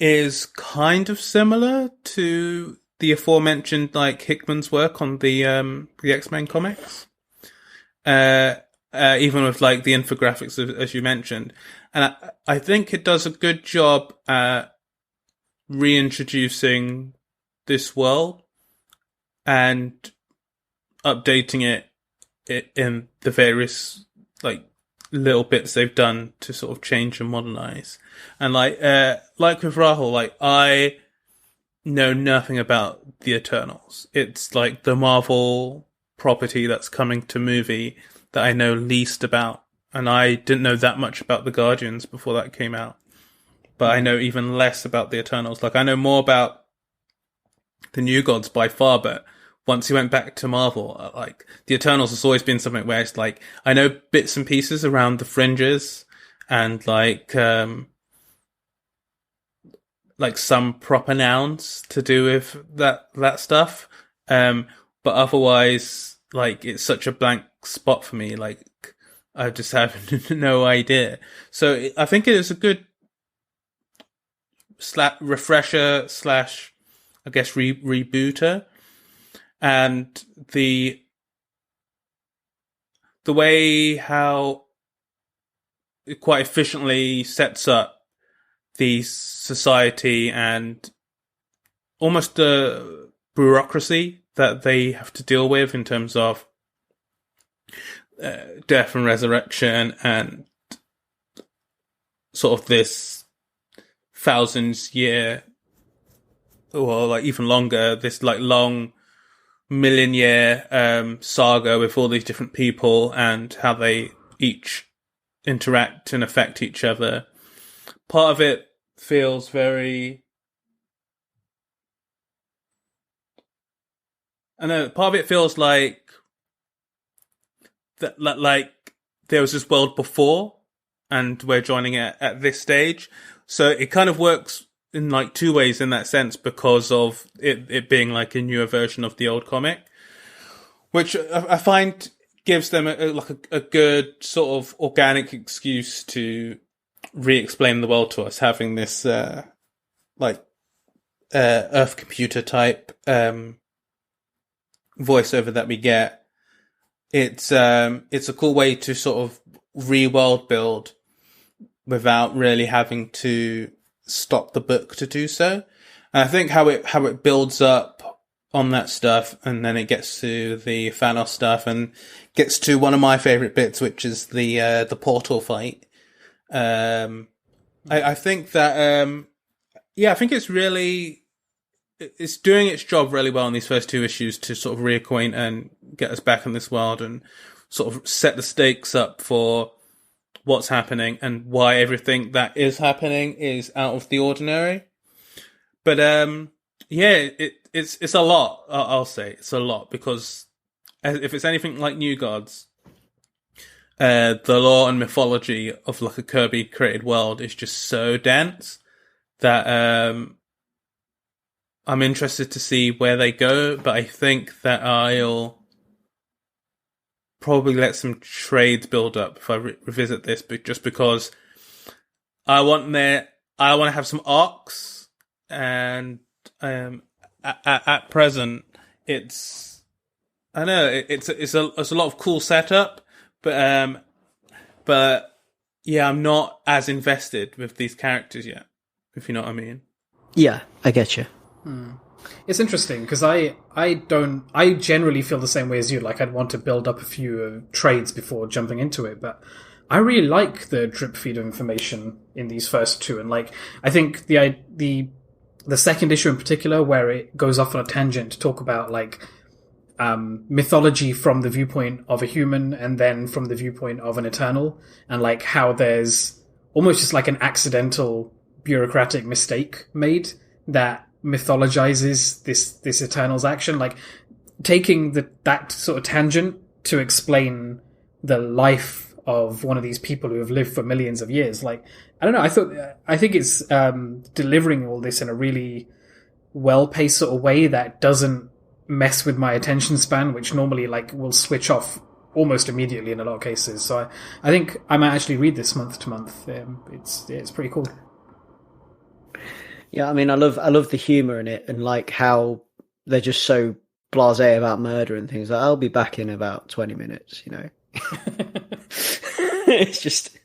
is kind of similar to the aforementioned like Hickman's work on the X-Men comics, even with like the infographics as you mentioned, and I think it does a good job at reintroducing this world and updating it in the various like little bits they've done to sort of change and modernize. And like with Rahul, like I know nothing about the Eternals. It's like the Marvel property that's coming to movie that I know least about. And I didn't know that much about the Guardians before that came out. But I know even less about the Eternals. Like I know more about the New Gods by far, but once he went back to Marvel, like the Eternals has always been something where it's like I know bits and pieces around the fringes and like some proper nouns to do with that stuff. But otherwise, like it's such a blank spot for me. Like I just have no idea. So I think it is a good refresher / I guess rebooter. And the way how it quite efficiently sets up the society and almost the bureaucracy that they have to deal with in terms of death and resurrection and sort of this thousands year, or like even longer, this like long million-year saga with all these different people and how they each interact and affect each other. Part of it feels very... I know, part of it feels like that, like there was this world before, and we're joining it at this stage. So it kind of works in like two ways in that sense, because of it being like a newer version of the old comic, which I find gives them a good sort of organic excuse to re-explain the world to us, having this Earth computer type voiceover that we get. It's a cool way to sort of re-world build without really having to stop the book to do so. And I think how it builds up on that stuff, and then it gets to the Thanos stuff, and gets to one of my favorite bits, which is the portal fight. I think that I think it's doing its job really well in these first two issues to sort of reacquaint and get us back in this world and sort of set the stakes up for what's happening and why everything that is happening is out of the ordinary. But it's a lot. I'll say it's a lot, because if it's anything like New Gods, the lore and mythology of like a Kirby created world is just so dense that I'm interested to see where they go. But I think that I'll probably let some trades build up if I revisit this, but just because I want to have some arcs, and at present it's a lot of cool setup, but yeah, I'm not as invested with these characters yet, if you know what I mean. Yeah, I get you. It's interesting because I generally feel the same way as you. Like, I'd want to build up a few trades before jumping into it, but I really like the drip feed of information in these first two, and like I think the second issue in particular, where it goes off on a tangent to talk about like mythology from the viewpoint of a human and then from the viewpoint of an Eternal, and like how there's almost just like an accidental bureaucratic mistake made that mythologizes this Eternal's action, like taking that sort of tangent to explain the life of one of these people who have lived for millions of years. Like, I don't know, I think it's delivering all this in a really well-paced sort of way that doesn't mess with my attention span, which normally like will switch off almost immediately in a lot of cases. So I think I might actually read this month to month. It's pretty cool. Yeah, I mean, I love the humor in it, and like how they're just so blasé about murder and things. Like, I'll be back in about 20 minutes, you know. It's just,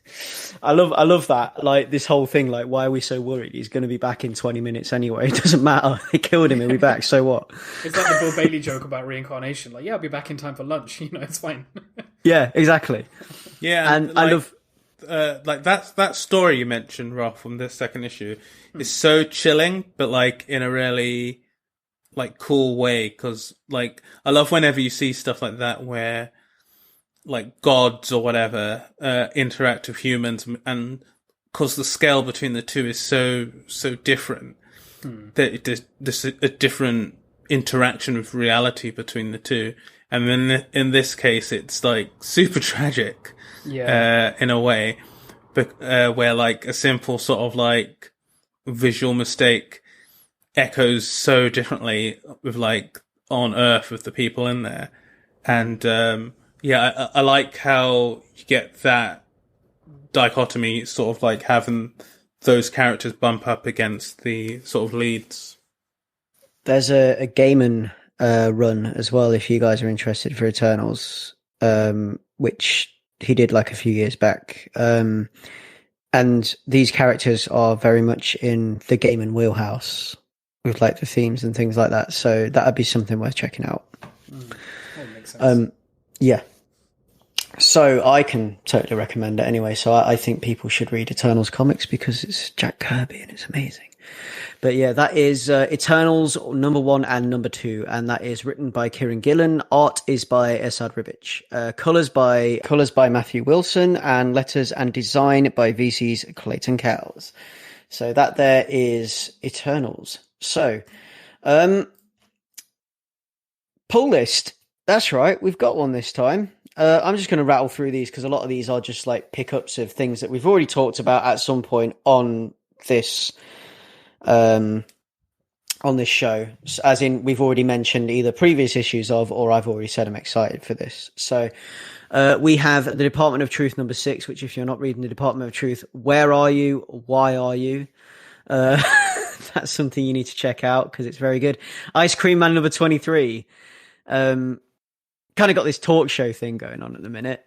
I love that. Like, this whole thing, like, why are we so worried? He's going to be back in 20 minutes anyway. It doesn't matter. They killed him. He'll be back. So what? It's like the Bill Bailey joke about reincarnation. Like, yeah, I'll be back in time for lunch. You know, it's fine. Yeah, exactly. Yeah, and I love. Like that story you mentioned, Roth, from this second issue is so chilling, but like in a really like cool way. Because like I love whenever you see stuff like that where like gods or whatever interact with humans, and because the scale between the two is so different, that there's a different interaction with reality between the two. And then in this case, it's like super tragic. Yeah. In a way, but where like a simple sort of like visual mistake echoes so differently with like on Earth with the people in there. And I like how you get that dichotomy, sort of like having those characters bump up against the sort of leads. There's a Gaiman run as well, if you guys are interested, for Eternals, which he did like a few years back. And these characters are very much in the Gaiman wheelhouse with like the themes and things like that. So that would be something worth checking out. That makes sense. Yeah. So I can totally recommend it anyway. So I think people should read Eternals comics because it's Jack Kirby and it's amazing. But yeah, that is Eternals #1 and #2, and that is written by Kieran Gillen. Art is by Esad Ribic. Colours by Matthew Wilson, and letters and design by VC's Clayton Cowles. So that there is Eternals. So, pull list. That's right, we've got one this time. I'm just going to rattle through these because a lot of these are just like pickups of things that we've already talked about at some point on this show, as in we've already mentioned either previous issues of, or I've already said I'm excited for this. So we have the Department of Truth number 6, which if you're not reading the Department of Truth, where are you? Why are you? That's something you need to check out because it's very good. Ice Cream Man number 23. Kind of got this talk show thing going on at the minute,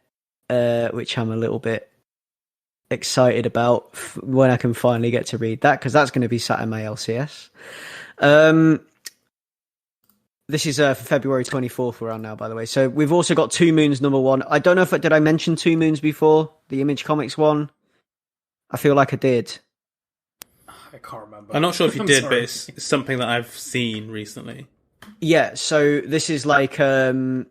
which I'm a little bit excited about when I can finally get to read that, because that's going to be sat in my LCS. This is for February 24th we're on now, by the way. So we've also got Two Moons number 1. I don't know if did I mention Two Moons before, the Image Comics one? I feel like I did. I can't remember. I'm not sure if you did, but it's something that I've seen recently. Yeah, so this is like a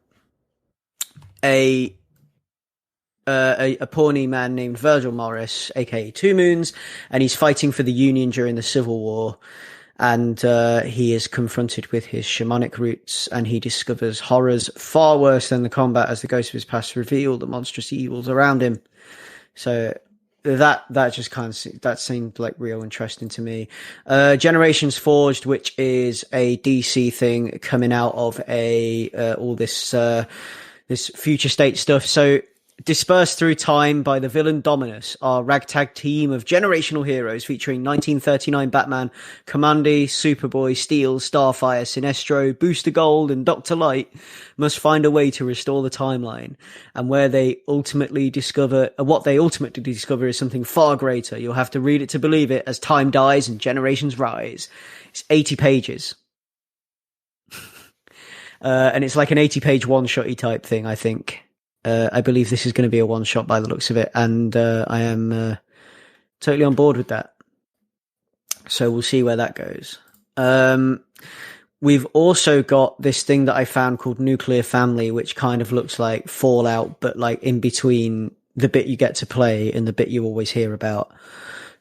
Pawnee man named Virgil Morris, aka Two Moons, and he's fighting for the Union during the Civil War. And he is confronted with his shamanic roots, and he discovers horrors far worse than the combat as the ghosts of his past reveal the monstrous evils around him. So that just kind of, that seemed like real interesting to me. Generations Forged, which is a DC thing coming out of all this future state stuff. So dispersed through time by the villain Dominus, our ragtag team of generational heroes featuring 1939 Batman, Commandy, Superboy, Steel, Starfire, Sinestro, Booster Gold, and Dr. Light must find a way to restore the timeline. And what they ultimately discover is something far greater. You'll have to read it to believe it, as time dies and generations rise. It's 80 pages. And it's like an 80-page one-shotty type thing, I think. I believe this is going to be a one-shot by the looks of it, and I am totally on board with that. So we'll see where that goes. We've also got this thing that I found called Nuclear Family, which kind of looks like Fallout, but like in between the bit you get to play and the bit you always hear about.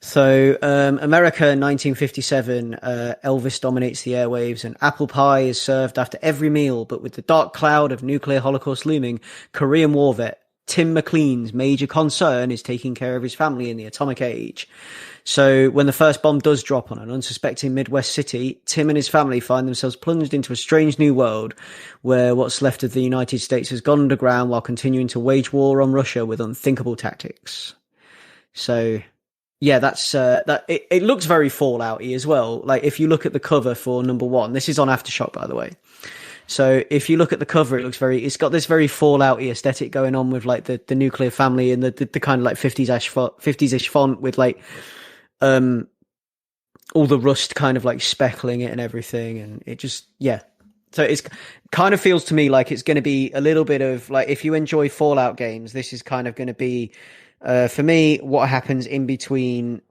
So, America, 1957, Elvis dominates the airwaves and apple pie is served after every meal, but with the dark cloud of nuclear holocaust looming, Korean war vet Tim McLean's major concern is taking care of his family in the atomic age. So when the first bomb does drop on an unsuspecting Midwest city, Tim and his family find themselves plunged into a strange new world where what's left of the United States has gone underground while continuing to wage war on Russia with unthinkable tactics. So yeah, that's that. It looks very Fallout-y as well. Like if you look at the cover for number 1, this is on Aftershock, by the way. So if you look at the cover, it's got this very Fallout-y aesthetic going on with like the nuclear family and the kind of like 50s-ish font with like all the rust kind of like speckling it and everything, and it just So it's kind of feels to me like it's going to be a little bit of like, if you enjoy Fallout games, this is kind of going to be. For me, what happens in between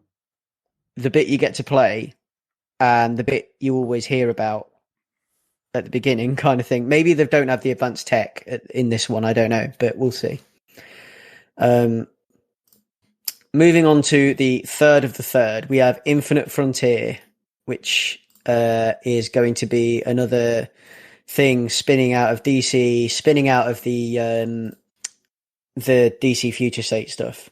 the bit you get to play and the bit you always hear about at the beginning kind of thing. Maybe they don't have the advanced tech in this one, I don't know, but we'll see. Moving on to the third of the third, we have Infinite Frontier, which is going to be another thing spinning out of DC, spinning out of the DC Future State stuff.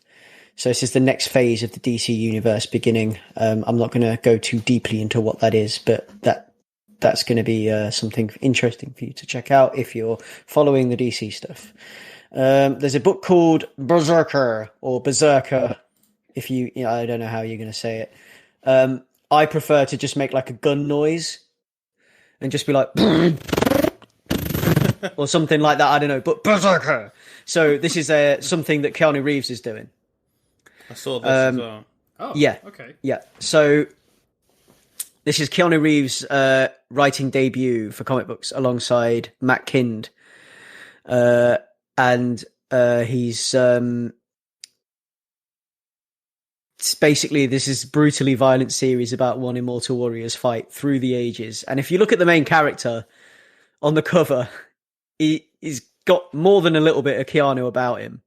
So this is the next phase of the DC universe beginning. I'm not going to go too deeply into what that is, but that's going to be something interesting for you to check out if you're following the DC stuff. There's a book called Berserker, or Berserker, if you know, I don't know how you're going to say it. I prefer to just make like a gun noise and just be like or something like that. I don't know, but Berserker. So this is something that Keanu Reeves is doing. I saw this as well. Oh, yeah. Okay. Yeah. So this is Keanu Reeves' writing debut for comic books alongside Matt Kind. And he's basically, this is a brutally violent series about one Immortal Warrior's fight through the ages. And if you look at the main character on the cover, he's got more than a little bit of Keanu about him.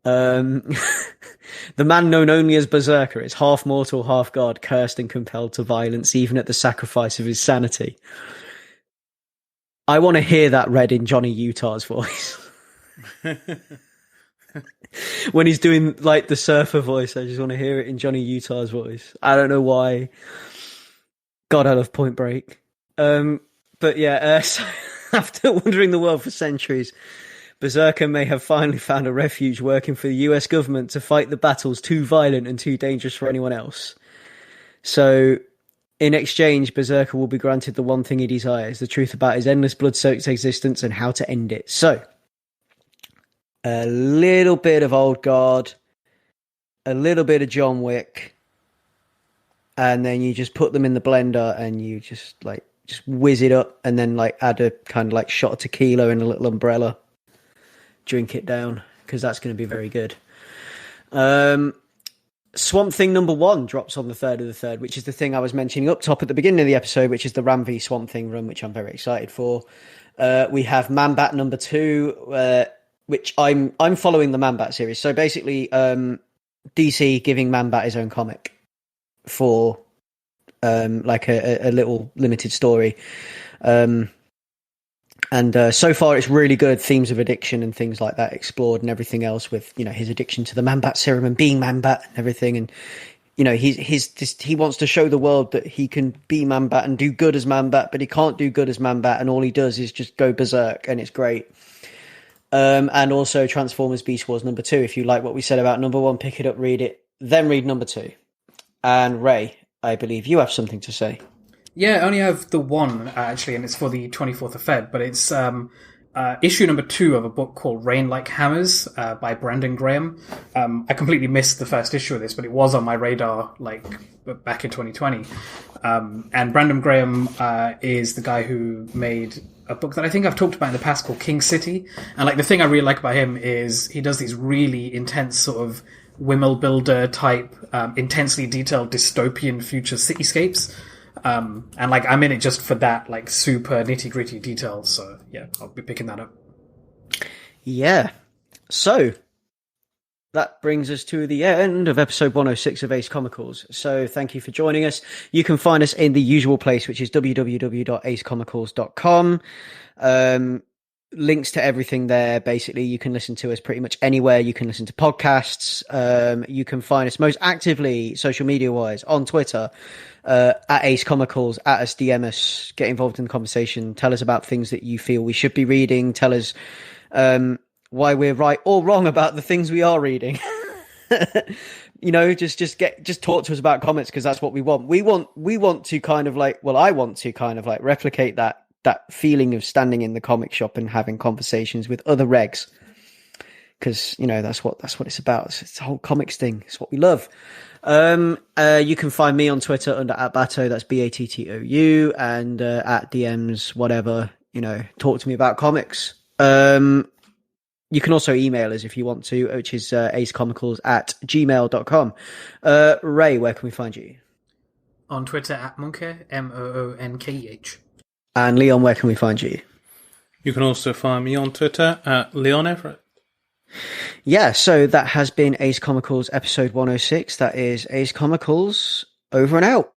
The man known only as Berserker is half mortal, half god, cursed and compelled to violence, even at the sacrifice of his sanity. I want to hear that read in Johnny Utah's voice. When he's doing like the surfer voice, I just want to hear it in Johnny Utah's voice. I don't know why. God, I love Point Break. But yeah, so after wandering the world for centuries, Berserker may have finally found a refuge working for the US government to fight the battles too violent and too dangerous for anyone else. So, in exchange, Berserker will be granted the one thing he desires, the truth about his endless blood-soaked existence and how to end it. So, a little bit of Old Guard, a little bit of John Wick, and then you just put them in the blender and you just whiz it up, and then like add a kind of like shot of tequila in a little umbrella. Drink it down, because that's going to be very good. Swamp Thing #1 drops on the 3rd of the 3rd, which is the thing I was mentioning up top at the beginning of the episode, which is the Ram v Swamp Thing run, which I'm very excited for. We have Man-Bat #2, which I'm following the Man-Bat series. So basically, DC giving Man-Bat his own comic for like a little limited story. And so far, it's really good. Themes of addiction and things like that explored, and everything else with, you know, his addiction to the Man-Bat serum and being Man-Bat and everything. And, you know, he wants to show the world that he can be Man-Bat and do good as Man-Bat, but he can't do good as Man-Bat. And all he does is just go berserk, and it's great. And also Transformers Beast Wars #2. If you like what we said about #1, pick it up, read it, then read #2. And Ray, I believe you have something to say. Yeah, I only have the one, actually, and it's for the 24th of Feb, but it's issue #2 of a book called Rain Like Hammers by Brandon Graham. I completely missed the first issue of this, but it was on my radar like back in 2020. And Brandon Graham is the guy who made a book that I think I've talked about in the past called King City. And like the thing I really like about him is he does these really intense sort of Wimmel Builder type, intensely detailed dystopian future cityscapes. And like I'm in it just for that like super nitty gritty details. So yeah, I'll be picking that up. Yeah. So that brings us to the end of episode 106 of Ace Comicals. So thank you for joining us. You can find us in the usual place, which is www.acecomicals.com. Links to everything there. Basically, you can listen to us pretty much anywhere. You can listen to podcasts. You can find us most actively social media wise on Twitter, at Ace Comicals, at us, DM us, get involved in the conversation. Tell us about things that you feel we should be reading. Tell us, why we're right or wrong about the things we are reading. You know, just talk to us about comics, because that's what we want. We want to kind of like, well, I want to kind of like replicate that feeling of standing in the comic shop and having conversations with other regs, because you know that's what it's about. It's the whole comics thing. It's what we love. You can find me on Twitter under @Batto, that's BATTOU, and at DMs, whatever, you know, talk to me about comics. You can also email us if you want to, which is acecomicals@gmail.com. Ray, where can we find you? On Twitter @Monkeh, MOONKEH. And Leon, where can we find you? You can also find me on Twitter at Leon Everett. Yeah, so that has been Ace Comicals episode 106. That is Ace Comicals, over and out.